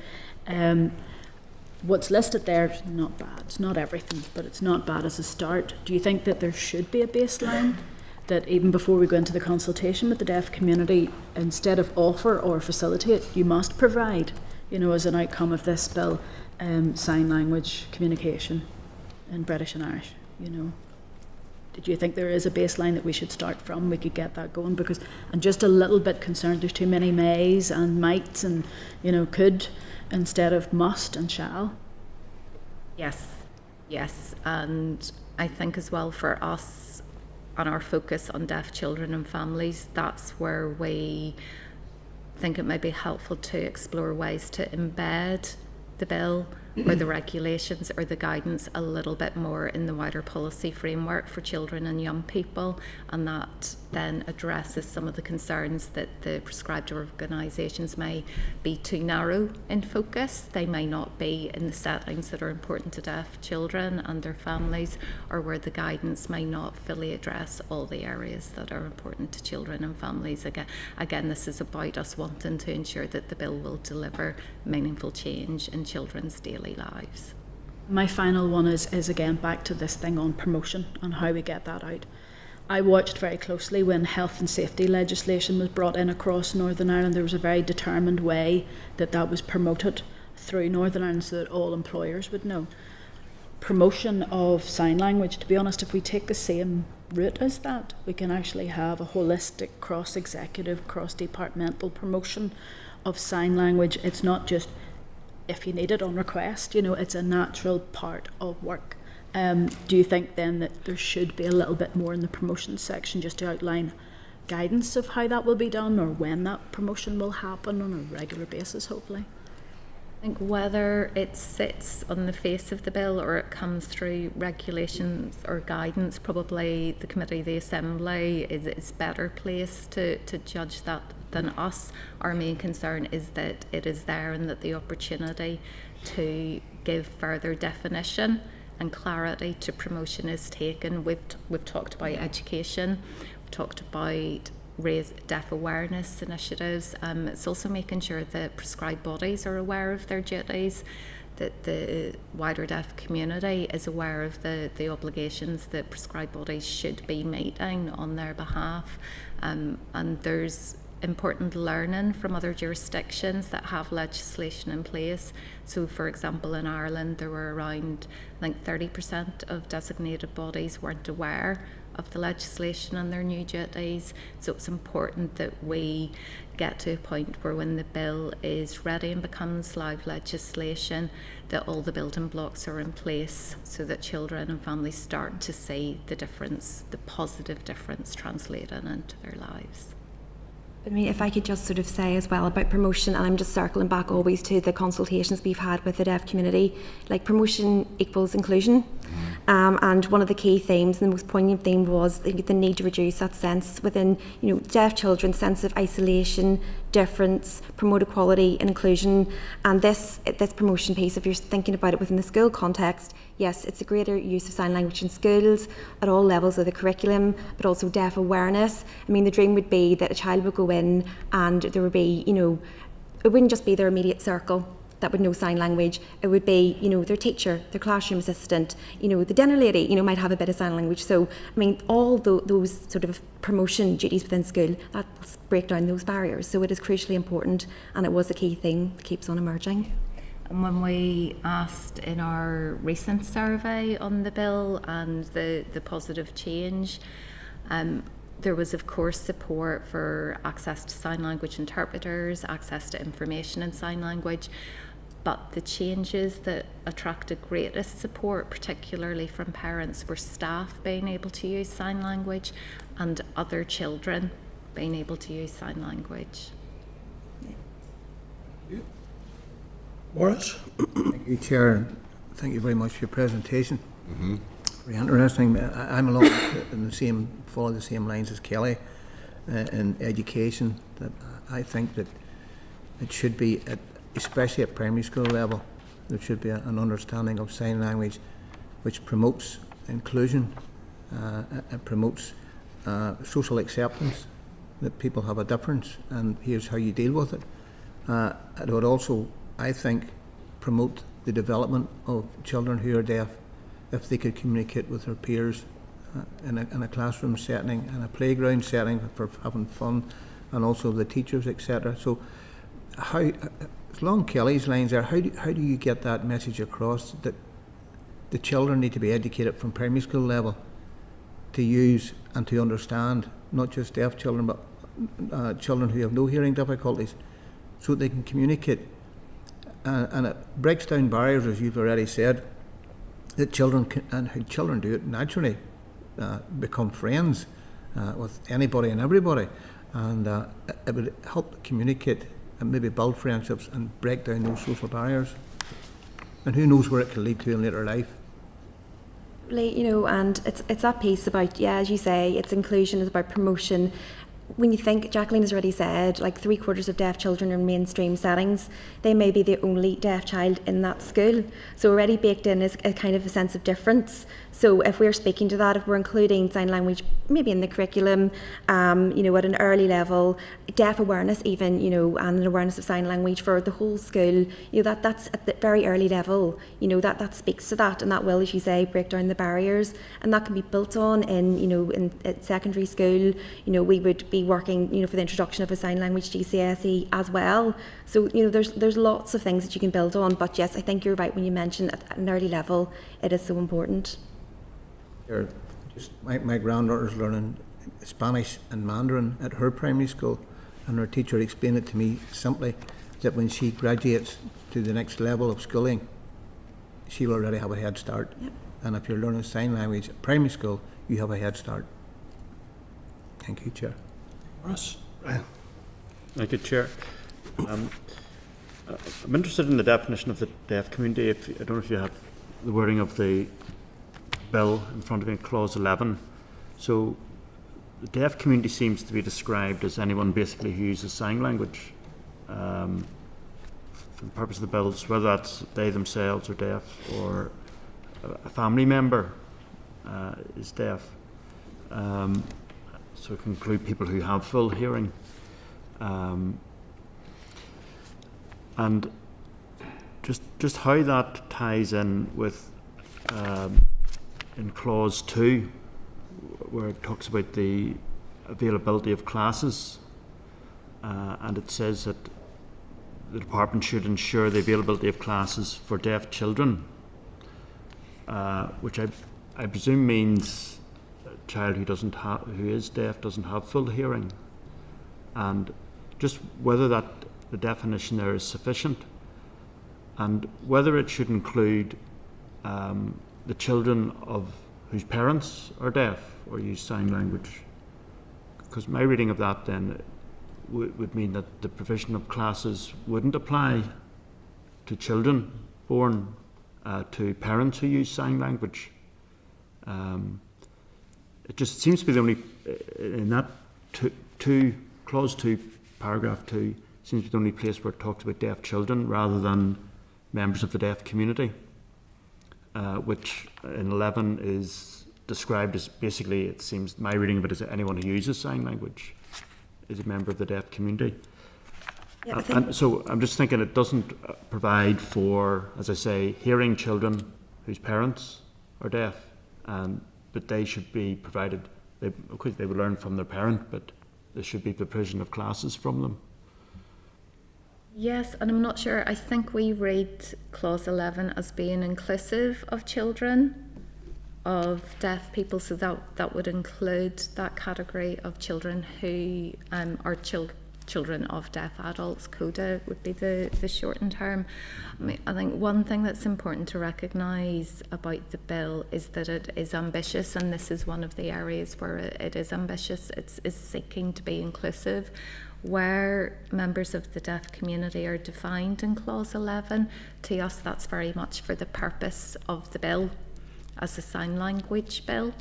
What's listed there is not bad. It's not everything, but it's not bad as a start. Do you think that there should be a baseline? That even before we go into the consultation with the deaf community, instead of offer or facilitate, you must provide, as an outcome of this bill, sign language communication in British and Irish, Did you think there is a baseline that we should start from? We could get that going, because I'm just a little bit concerned there's too many mays and mights and, could instead of must and shall. Yes, and I think as well for us, on our focus on deaf children and families, that's where we think it might be helpful to explore ways to embed the bill or the regulations or the guidance a little bit more in the wider policy framework for children and young people, and that then addresses some of the concerns that the prescribed organisations may be too narrow in focus. They may not be in the settings that are important to deaf children and their families, or where the guidance may not fully address all the areas that are important to children and families. Again, this is about us wanting to ensure that the bill will deliver meaningful change in children's daily lives. My final one is again back to this thing on promotion and how we get that out. I watched very closely when health and safety legislation was brought in across Northern Ireland. There was a very determined way that was promoted through Northern Ireland so that all employers would know. Promotion of sign language, to be honest, if we take the same route as that, we can actually have a holistic, cross-executive, cross-departmental promotion of sign language. It's not just if you need it on request, it's a natural part of work. Do you think then that there should be a little bit more in the promotion section just to outline guidance of how that will be done, or when that promotion will happen on a regular basis, hopefully? I think whether it sits on the face of the bill or it comes through regulations or guidance, probably the committee, the assembly, is better placed to judge that than us. Our main concern is that it is there and that the opportunity to give further definition and clarity to promotion is taken. We've talked about education, we've talked about raise deaf awareness initiatives. It's also making sure that prescribed bodies are aware of their duties, that the wider deaf community is aware of the obligations that prescribed bodies should be meeting on their behalf. And there's important learning from other jurisdictions that have legislation in place. So for example, in Ireland there were around, I think 30% of designated bodies weren't aware of the legislation and their new duties. So it's important that we get to a point where when the bill is ready and becomes live legislation, that all the building blocks are in place so that children and families start to see the difference, the positive difference translating into their lives. I mean, if I could just sort of say as well about promotion, and I'm just circling back always to the consultations we've had with the deaf community, like promotion equals inclusion. And one of the key themes, and the most poignant theme, was the need to reduce that sense within, deaf children's sense of isolation, difference, promote equality and inclusion. And this promotion piece, if you're thinking about it within the school context, yes, it's a greater use of sign language in schools at all levels of the curriculum, but also deaf awareness. I mean, the dream would be that a child would go in and there would be, it wouldn't just be their immediate circle that would know sign language. It would be, their teacher, their classroom assistant, the dinner lady, might have a bit of sign language. So, I mean, all those sort of promotion duties within school, that will break down those barriers. So it is crucially important, and it was a key thing that keeps on emerging. And when we asked in our recent survey on the bill and the positive change, there was of course support for access to sign language interpreters, access to information in sign language, but the changes that attracted greatest support, particularly from parents, were staff being able to use sign language and other children being able to use sign language. Morris? Thank you, Chair. Thank you very much for your presentation. Very interesting. I'm along follow the same lines as Kelly in education. That I think that it should be, especially at primary school level, there should be an understanding of sign language which promotes inclusion, it promotes social acceptance, that people have a difference and here's how you deal with it. It would also, I think, promote the development of children who are deaf if they could communicate with their peers in a classroom setting, in a playground setting for having fun, and also the teachers, etc. So, how, along Kelly's lines there, how do you get that message across that the children need to be educated from primary school level to use and to understand, not just deaf children, but children who have no hearing difficulties, so they can communicate. And it breaks down barriers, as you've already said, that children can, and how children do it naturally, become friends with anybody and everybody, and it would help communicate and maybe build friendships and break down those social barriers. And who knows where it can lead to in later life. You know, and it's that piece about, yeah, as you say, it's inclusion, it's about promotion. When you think, Jacqueline has already said, like 3/4 of deaf children in mainstream settings, they may be the only deaf child in that school. So already baked in is a kind of a sense of difference. So if we're speaking to that, if we're including sign language maybe in the curriculum, you know, at an early level, deaf awareness even, you know, and an awareness of sign language for the whole school, you know, that's at the very early level, you know, that speaks to that, and that will, as you say, break down the barriers, and that can be built on in, you know, in at secondary school. You know, we would be working, you know, for the introduction of a sign language GCSE as well. So, you know, there's lots of things that you can build on, but yes, I think you're right when you mention at an early level, it is so important. My granddaughter's learning Spanish and Mandarin at her primary school, and her teacher explained it to me simply that when she graduates to the next level of schooling, she'll already have a head start. Yep. And if you're learning sign language at primary school, you have a head start. Thank you, Chair. Ross. Thank you, Chair. I'm interested in the definition of the deaf community. I don't know if you have the wording of the bill in front of me, clause 11. So the deaf community seems to be described as anyone basically who uses sign language for the purpose of the bills, whether that's they themselves are deaf or a family member is deaf. So it can include people who have full hearing. And just how that ties in with in clause 2, where it talks about the availability of classes, and it says that the department should ensure the availability of classes for deaf children, which I presume means a child who is deaf doesn't have full hearing, and just whether that the definition there is sufficient, and whether it should include the children of whose parents are deaf or use sign language. Because my reading of that then would mean that the provision of classes wouldn't apply to children born to parents who use sign language. It just seems to be the only, in that clause 2, paragraph 2, seems to be the only place where it talks about deaf children rather than members of the deaf community, which in 11 is described as basically, it seems, my reading of it is anyone who uses sign language is a member of the deaf community. Yeah, and so I'm just thinking it doesn't provide for, as I say, hearing children whose parents are deaf, but they should be provided, of course they would learn from their parent, but there should be the provision of classes from them. Yes, and I'm not sure, I think we read clause 11 as being inclusive of children, of deaf people, so that would include that category of children who are children of deaf adults. CODA would be the shortened term. I think one thing that's important to recognise about the bill is that it is ambitious, and this is one of the areas where it is ambitious. It's seeking to be inclusive. Where members of the deaf community are defined in clause 11, to us that's very much for the purpose of the bill as a sign language bill.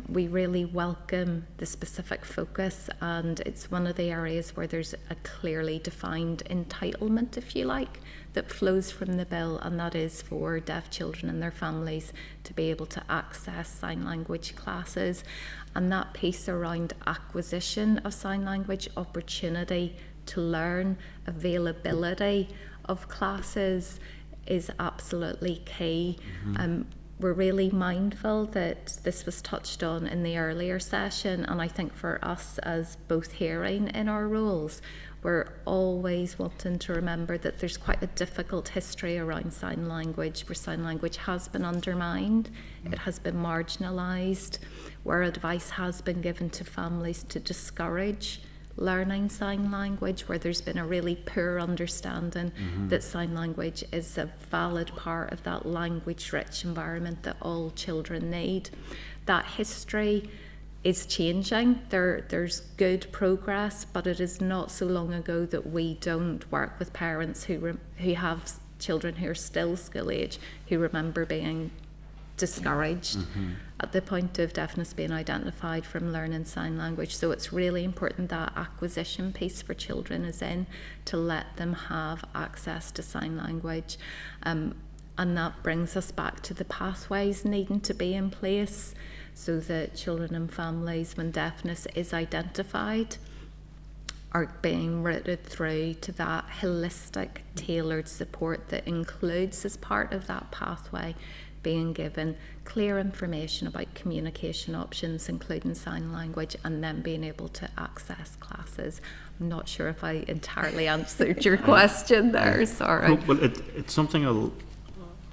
We really welcome the specific focus, and it's one of the areas where there's a clearly defined entitlement, if you like, that flows from the bill, and that is for deaf children and their families to be able to access sign language classes. And that piece around acquisition of sign language, opportunity to learn, availability of classes is absolutely key. We're really mindful that this was touched on in the earlier session, and I think for us as both hearing in our roles, we're always wanting to remember that there's quite a difficult history around sign language, where sign language has been undermined, it has been marginalised, where advice has been given to families to discourage learning sign language, where there's been a really poor understanding that sign language is a valid part of that language-rich environment that all children need. That history is changing. There's good progress, but it is not so long ago that we don't work with parents who have children who are still school age who remember being discouraged at the point of deafness being identified from learning sign language. So it's really important that acquisition piece for children is in, to let them have access to sign language. And that brings us back to the pathways needing to be in place so that children and families, when deafness is identified, are being routed through to that holistic, tailored support that includes, as part of that pathway, being given clear information about communication options, including sign language, and then being able to access classes. I'm not sure if I entirely answered your question there, sorry. Well, it's something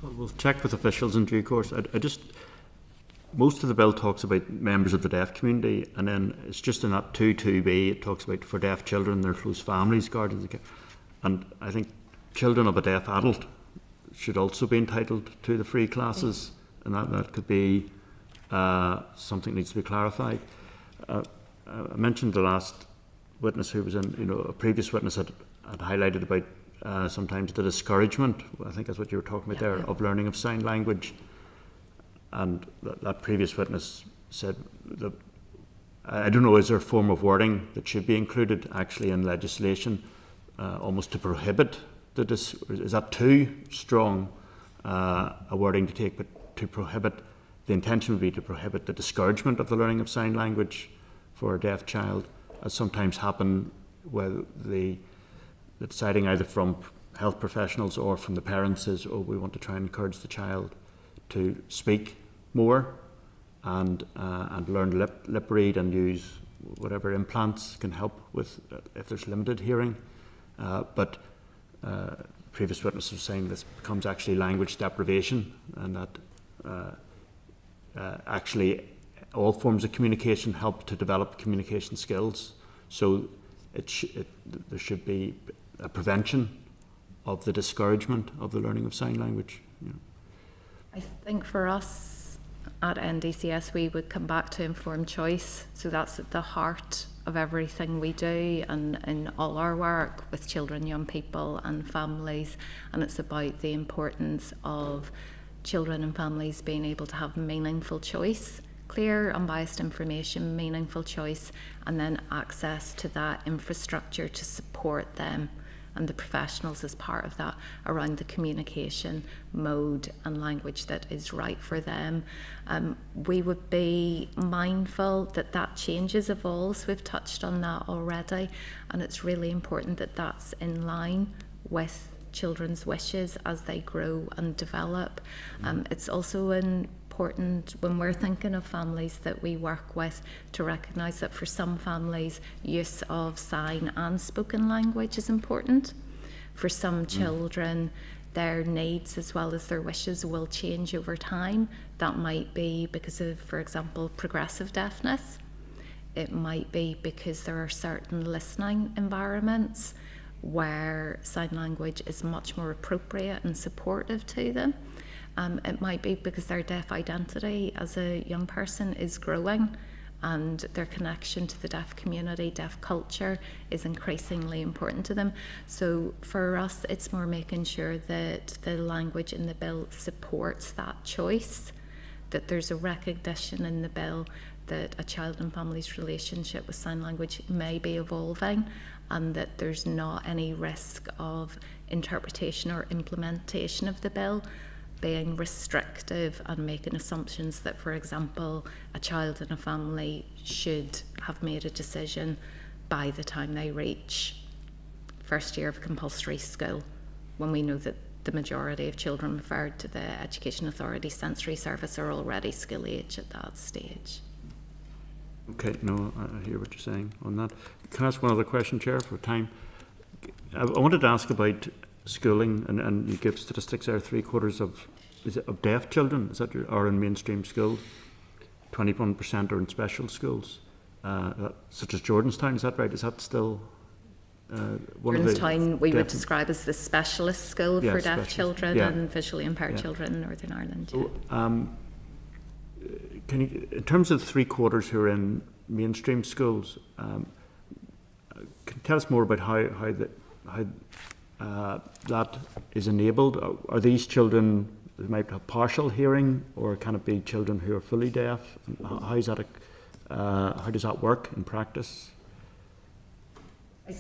we'll check with officials in due course. Most of the bill talks about members of the deaf community, and then it's just in that 2.2b, it talks about for deaf children, their close families, guardians, and I think children of a deaf adult should also be entitled to the free classes, and that could be something that needs to be clarified. I mentioned the last witness who was in, a previous witness had highlighted about sometimes the discouragement, I think that's what you were talking about there, of learning of sign language. And that previous witness said that, I don't know, is there a form of wording that should be included actually in legislation almost to prohibit is that too strong a wording to take, but to prohibit, the intention would be to prohibit the discouragement of the learning of sign language for a deaf child, as sometimes happen where the deciding either from health professionals or from the parents is, oh, we want to try and encourage the child to speak more and learn lip read and use whatever implants can help with if there's limited hearing. But previous witnesses were saying this becomes actually language deprivation, and that actually all forms of communication help to develop communication skills. So there should be a prevention of the discouragement of the learning of sign language. I think for us at NDCS, we would come back to informed choice. So that's at the heart of everything we do and in all our work with children, young people and families. And it's about the importance of children and families being able to have meaningful choice, clear, unbiased information, meaningful choice, and then access to that infrastructure to support them and the professionals as part of that around the communication mode and language that is right for them. We would be mindful that that changes, evolves. We've touched on that already, and it's really important that that's in line with children's wishes as they grow and develop. It's also important when we're thinking of families that we work with to recognise that for some families use of sign and spoken language is important. For some children, their needs as well as their wishes will change over time. That might be because of, for example, progressive deafness. It might be because there are certain listening environments where sign language is much more appropriate and supportive to them. It might be because their deaf identity as a young person is growing and their connection to the deaf community, deaf culture is increasingly important to them. So for us, it's more making sure that the language in the bill supports that choice, that there's a recognition in the bill that a child and family's relationship with sign language may be evolving, and that there's not any risk of interpretation or implementation of the bill being restrictive and making assumptions that, for example, a child and a family should have made a decision by the time they reach first year of compulsory school, when we know that the majority of children referred to the Education Authority Sensory Service are already school age at that stage. Okay, no, I hear what you're saying on that. Can I ask one other question, Chair, for time? I wanted to ask about schooling, and you give statistics there, 3/4 of deaf children, are in mainstream schools, 21% are in special schools, such as Jordanstown, is that right? Is that still one of the... Jordanstown we would describe as the specialist school for deaf children and visually impaired children in Northern Ireland. Can you, in terms of 3/4 who are in mainstream schools, can you tell us more about how that is enabled? Are these children who might have partial hearing, or can it be children who are fully deaf? How does that work in practice?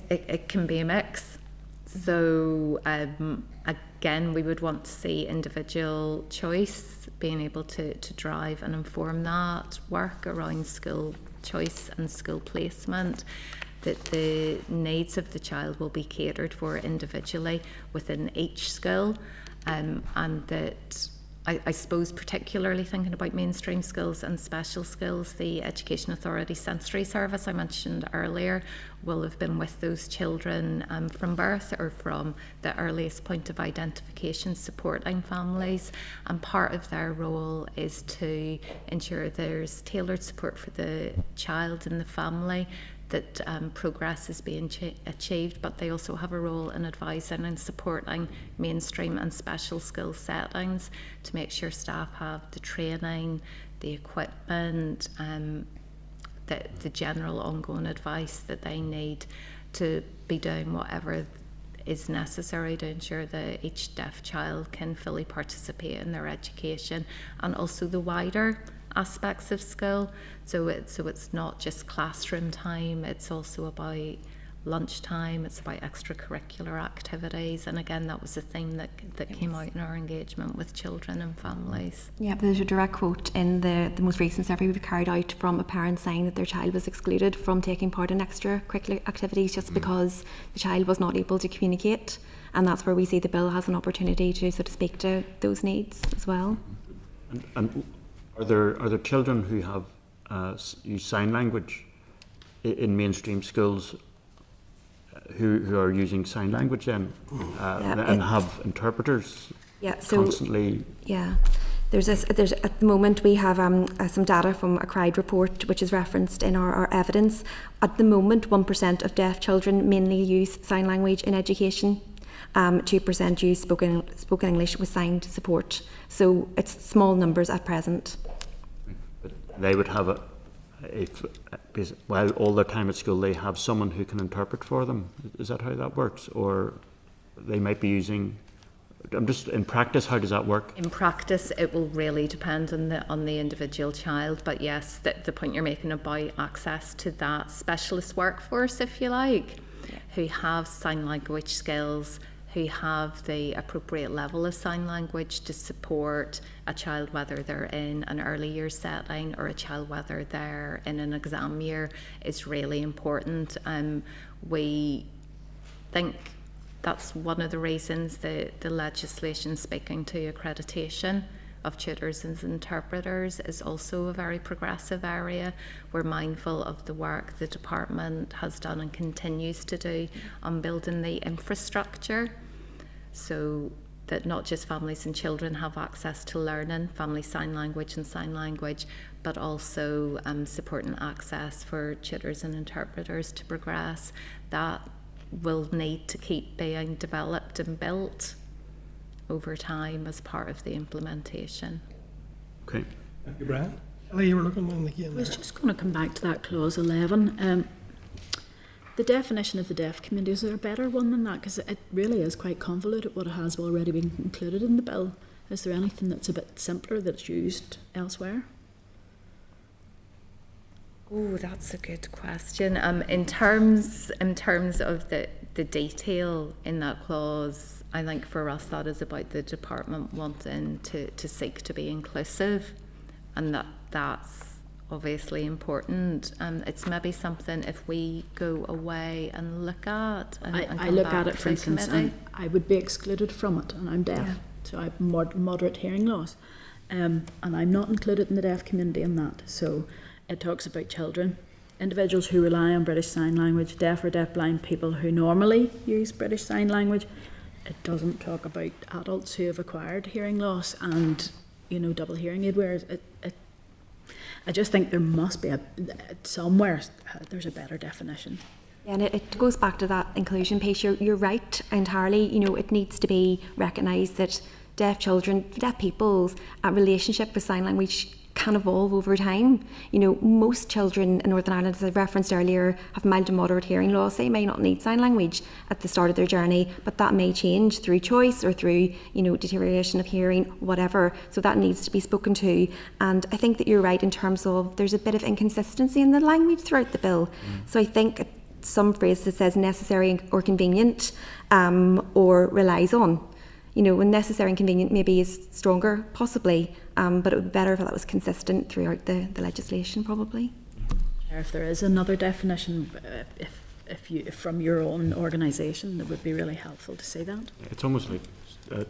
It can be a mix. So again, we would want to see individual choice, being able to drive and inform that work around school choice and school placement, that the needs of the child will be catered for individually within each school, and that I suppose particularly thinking about mainstream schools and special schools, the Education Authority Sensory Service I mentioned earlier will have been with those children from birth or from the earliest point of identification, supporting families, and part of their role is to ensure there's tailored support for the child and the family, that progress is being achieved, but they also have a role in advising and supporting mainstream and special school settings to make sure staff have the training, the equipment, the general ongoing advice that they need to be doing whatever is necessary to ensure that each deaf child can fully participate in their education, and also the wider aspects of school. So it's not just classroom time, it's also about lunchtime, it's about extracurricular activities, and again that was a theme that came out in our engagement with children and families. Yeah, there's a direct quote in the most recent survey we've carried out from a parent saying that their child was excluded from taking part in extracurricular activities just because the child was not able to communicate, and that's where we see the bill has an opportunity to sort of speak to those needs as well. And are there children who have use sign language in mainstream schools who are using sign language then and have interpreters constantly? Yeah. There's at the moment we have some data from a CRIDE report which is referenced in our evidence. At the moment 1% of deaf children mainly use sign language in education. 2% use spoken English with signed support. So it's small numbers at present. But they would have while all their time at school they have someone who can interpret for them. Is that how that works? Or they might be using... in practice, how does that work? In practice, it will really depend on the individual child. But yes, the point you're making about access to that specialist workforce, if you like, who have sign language skills, who have the appropriate level of sign language to support a child, whether they're in an early year setting or a child whether they're in an exam year, is really important. We think that's one of the reasons the legislation speaking to accreditation of tutors and interpreters is also a very progressive area. We're mindful of the work the department has done and continues to do on building the infrastructure so that not just families and children have access to learning family sign language, but also supporting access for tutors and interpreters to progress. That will need to keep being developed and built over time as part of the implementation. Okay. Thank you, Brian. Ellie, you were looking on again. I was just going to come back to that clause 11. The definition of the deaf community, is there a better one than that? Because it really is quite convoluted what has already been included in the bill. Is there anything that's a bit simpler that's used elsewhere? Oh, that's a good question. In terms of the detail in that clause, I think for us that is about the department wanting to seek to be inclusive, and that's obviously important. It's maybe something if we go away and look at. I look at it, for instance, and I would be excluded from it, and I'm deaf, so I have moderate hearing loss, and I'm not included in the deaf community in that. So it talks about children, individuals who rely on British Sign Language, deaf or deafblind people who normally use British Sign Language. It doesn't talk about adults who have acquired hearing loss and, double hearing aid wearers. I just think there must be somewhere there's a better definition. Yeah, and it goes back to that inclusion piece. You're right entirely. It needs to be recognised that deaf children, deaf people's relationship with sign language can evolve over time. You know, most children in Northern Ireland, as I referenced earlier, have mild to moderate hearing loss. They may not need sign language at the start of their journey, but that may change through choice or through, you know, deterioration of hearing, whatever. So that needs to be spoken to. And I think that you're right in terms of there's a bit of inconsistency in the language throughout the bill. So I think some phrase that says necessary or convenient or relies on. You know, when necessary and convenient maybe is stronger, possibly, but it would be better if that was consistent throughout the legislation, probably. If there is another definition, if you from your own organisation, it would be really helpful to see that. It's almost like,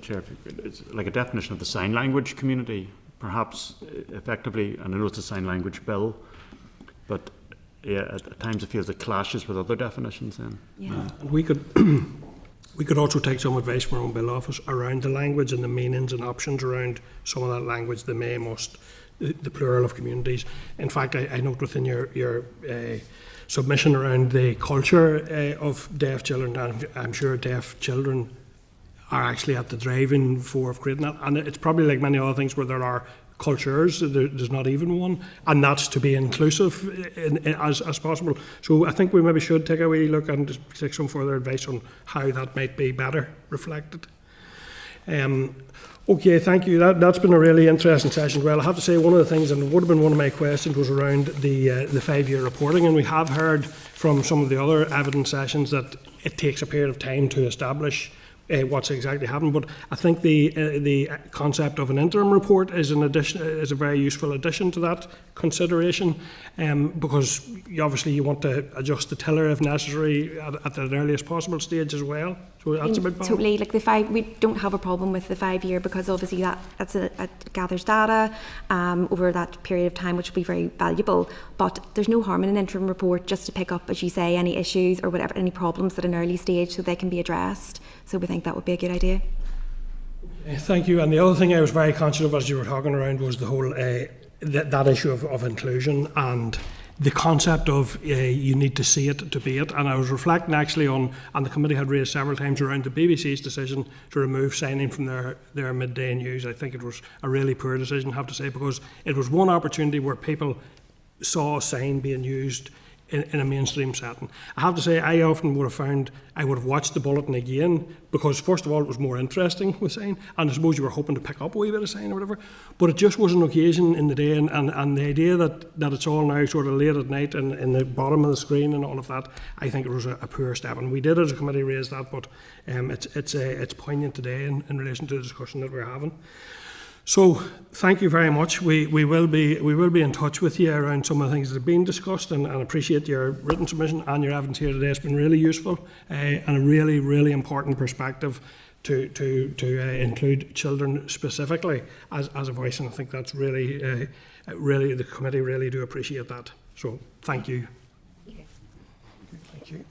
Chair, it's like a definition of the sign language community, perhaps effectively, and I know it's a sign language bill, but yeah, at times it feels it clashes with other definitions then. Yeah. We could also take some advice from our own bill office around the language and the meanings and options around some of that language, the may, must, the plural of communities. In fact, I note within your submission around the culture of deaf children, and I'm sure deaf children are actually at the driving for of creating that. And it's probably like many other things where there are cultures, there's not even one, and that's to be inclusive as possible. So I think we maybe should take a wee look and just take some further advice on how that might be better reflected. Okay, thank you. That's been a really interesting session. Well, I have to say one of the things, and it would have been one of my questions, was around the 5-year reporting, and we have heard from some of the other evidence sessions that it takes a period of time to establish what's exactly happened, but I think the concept of an interim report is a very useful addition to that consideration, because you want to adjust the tiller if necessary at the earliest possible stage as well. So that's a big problem. Totally, like we don't have a problem with the 5-year, because obviously it gathers data over that period of time, which will be very valuable. But there's no harm in an interim report just to pick up, as you say, any issues or whatever, any problems at an early stage, so they can be addressed. So we think that would be a good idea. Thank you. And the other thing I was very conscious of as you were talking around was the whole that issue of inclusion and the concept of you need to see it to be it. And I was reflecting actually on, and the committee had raised several times around the BBC's decision to remove signing from their midday news. I think it was a really poor decision, I have to say, because it was one opportunity where people saw a sign being used in a mainstream setting. I have to say, I often would have found I would have watched the bulletin again, because first of all it was more interesting with sign, and I suppose you were hoping to pick up a wee bit of sign or whatever, but it just was an occasion in the day, and the idea that it's all now sort of late at night and in the bottom of the screen and all of that, I think it was a poor step, and we did as a committee raise that, but it's poignant today in relation to the discussion that we're having. So thank you very much. We will be in touch with you around some of the things that have been discussed, and appreciate your written submission and your evidence here today. It's been really useful and a really, really important perspective to include children specifically as a voice, and I think that's really the committee really do appreciate that. So thank you. Thank you.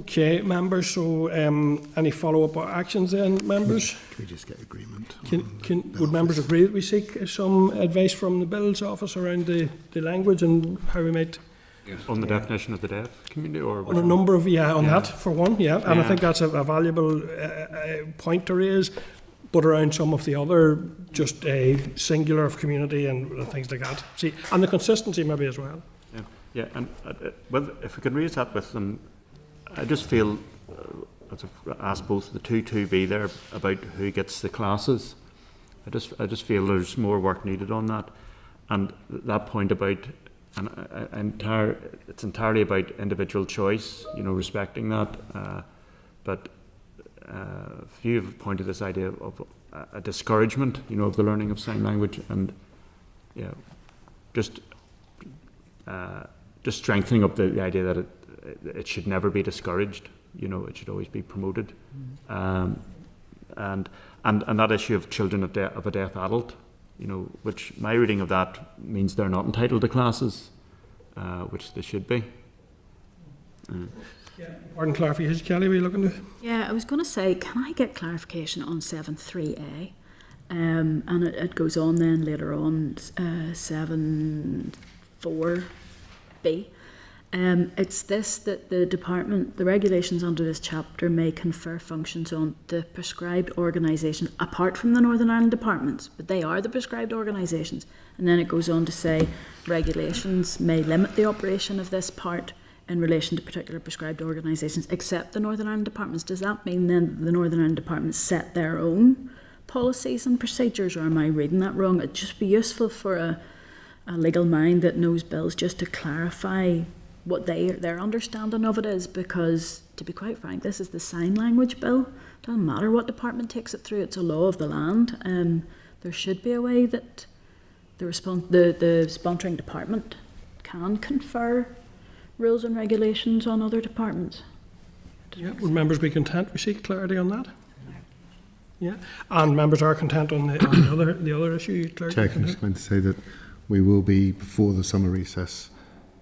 Okay, members, so any follow-up actions then, members? Can we just get agreement? Would members agree that we seek some advice from the Bill's office around the language and how we might... On the definition of the deaf community? Or on a number of, that for one, and I think that's a valuable point to raise, but around some of the other, just a singular of community and things like that. See, and the consistency maybe as well. Yeah, and well, if we could raise that with them, I just feel, as I've asked both the two to be there about who gets the classes. I just feel there's more work needed on that, and that point about, it's entirely about individual choice, respecting that. But few have pointed this idea of a discouragement, of the learning of sign language, and just strengthening up the idea that it should never be discouraged. It should always be promoted. And that issue of children of a deaf adult, which my reading of that means they're not entitled to classes, which they should be. Pardon clarification, Kelly, were you looking to? Yeah, I was going to say, can I get clarification on 7.3a? And it goes on then later on, 7.4b. It's this, that the department, the regulations under this chapter may confer functions on the prescribed organisation apart from the Northern Ireland departments, but they are the prescribed organisations. And then it goes on to say regulations may limit the operation of this part in relation to particular prescribed organisations except the Northern Ireland departments. Does that mean then the Northern Ireland departments set their own policies and procedures, or am I reading that wrong? It'd just be useful for a legal mind that knows bills just to clarify what their understanding of it is, because to be quite frank, this is the sign language bill. It doesn't matter what department takes it through, it's a law of the land. There should be a way that the sponsoring department can confer rules and regulations on other departments. Yeah, would members be content? We seek clarity on that. Yeah, and members are content on the other issue. Chair, I'm just going to say that we will be, before the summer recess,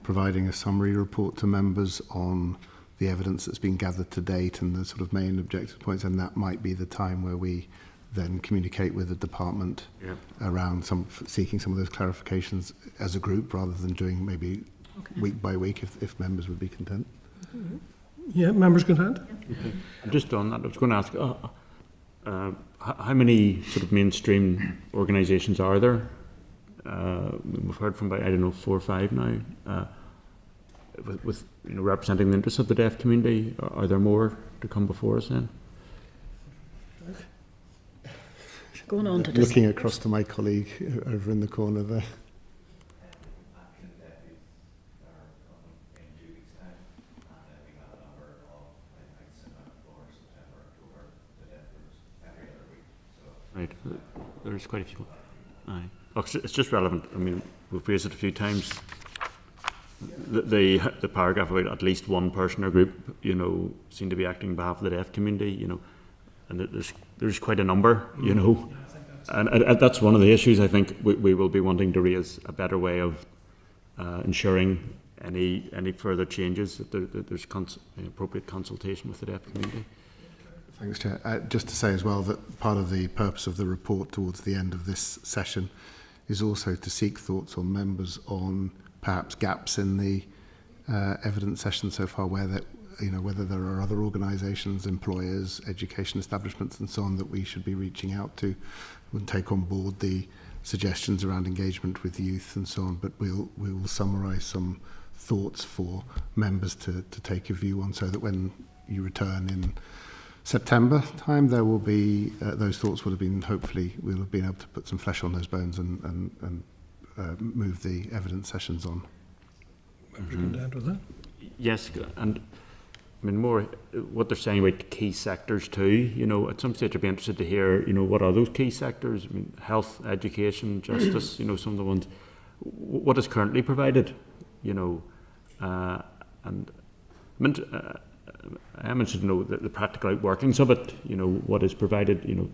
providing a summary report to members on the evidence that's been gathered to date and the sort of main objective points, and that might be the time where we then communicate with the department around seeking some of those clarifications as a group, rather than doing maybe week by week, if members would be content. Yeah, members content? Okay. Just on that, I was going to ask, how many sort of mainstream organisations are there? We've heard from about, I don't know, 4 or 5 now, with representing the interests of the deaf community. Are there more to come before us then? Going on to looking across to my colleague over in the corner there. Right, there's quite a few. Aye. It's just relevant. I mean, we've raised it a few times. The paragraph about at least one person or group, seem to be acting on behalf of the deaf community, and there's quite a number, and that's one of the issues I think we will be wanting to raise, a better way of ensuring any further changes, that there's appropriate consultation with the deaf community. Thanks, Chair. Just to say as well that part of the purpose of the report towards the end of this session is also to seek thoughts on members on perhaps gaps in the evidence session so far, where that, whether there are other organisations, employers, education establishments and so on that we should be reaching out to and take on board the suggestions around engagement with youth and so on. But we will summarise some thoughts for members to take a view on, so that when you return in September time, there will be those thoughts will have been, hopefully we'll have been able to put some flesh on those bones and move the evidence sessions on. Content with that? Yes, and I mean more what they're saying about key sectors too. At some stage I'd be interested to hear, what are those key sectors? I mean, health, education, justice. Some of the ones. What is currently provided? And I am interested to know the practical outworkings of it, what is provided. I'd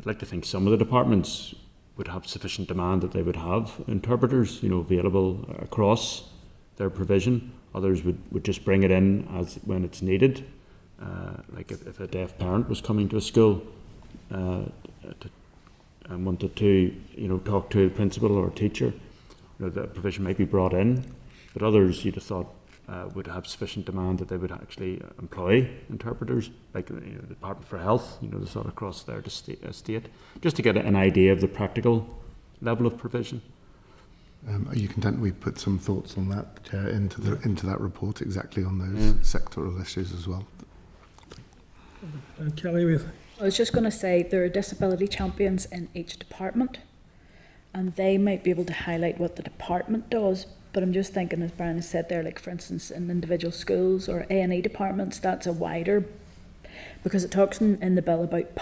like to think some of the departments would have sufficient demand that they would have interpreters, available across their provision. Others would just bring it in as when it's needed. Like if a deaf parent was coming to a school and wanted to, talk to a principal or a teacher, the provision might be brought in. But others, you'd have thought, would have sufficient demand that they would actually employ interpreters, like the Department for Health, the sort across their estate, just to get an idea of the practical level of provision. Are you content we put some thoughts on that, Chair, into that report, exactly on those sectoral issues as well? Kelly, I was just going to say there are disability champions in each department, and they might be able to highlight what the department does. But I'm just thinking, as Brian has said there, like for instance in individual schools or A&E departments, that's a wider, because it talks in the bill about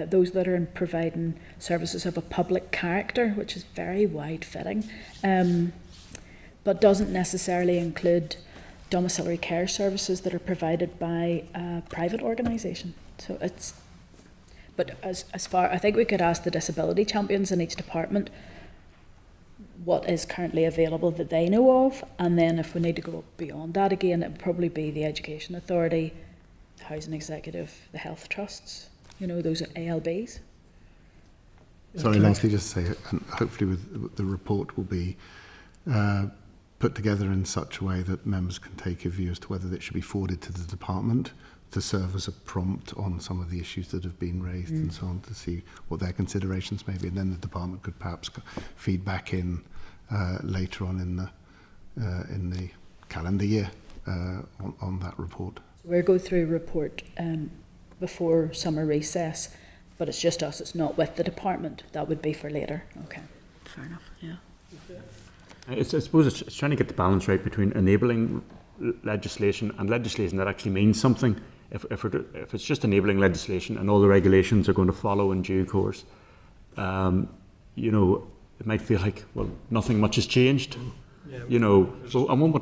those that are in providing services of a public character, which is very wide fitting, but doesn't necessarily include domiciliary care services that are provided by a private organisation. So it's, but as far, I think we could ask the disability champions in each department what is currently available that they know of, and then if we need to go beyond that again, it would probably be the Education Authority, the Housing Executive, the Health Trusts, those are ALBs. Sorry, lastly, just to say, and hopefully with the report will be put together in such a way that members can take a view as to whether it should be forwarded to the department to serve as a prompt on some of the issues that have been raised and so on, to see what their considerations may be, and then the department could perhaps feed back in later on in the calendar year on that report. So we'll go through a report before summer recess, but it's just us, it's not with the department. That would be for later. Okay, fair enough, yeah. I suppose it's trying to get the balance right between enabling legislation and legislation that actually means something. If it's just enabling legislation and all the regulations are going to follow in due course, you know, it might feel like, well, nothing much has changed. Yeah. You know, so I want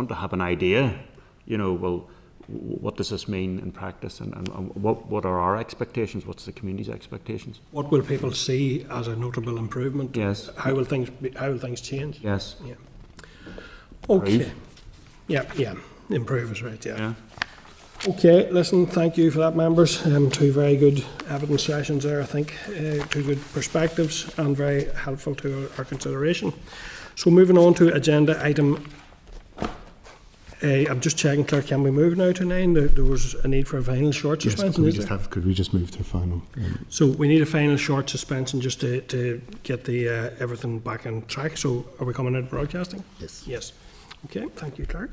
to have an idea, you know, well, what does this mean in practice, and what are our expectations? What's the community's expectations? What will people see as a notable improvement? Yes. How will things change? Yes. Yeah. Okay. Yeah. Improve is right. Yeah. Okay. Listen. Thank you for that, members. Two very good evidence sessions there. I think two good perspectives and very helpful to our consideration. So moving on to agenda item. I'm just checking, Clerk, can we move now to 9? There was a need for a final short suspension, Could we just move to final? So we need a final short suspension just to get the everything back on track. So are we coming out of broadcasting? Yes. Yes. Okay, thank you, Clerk.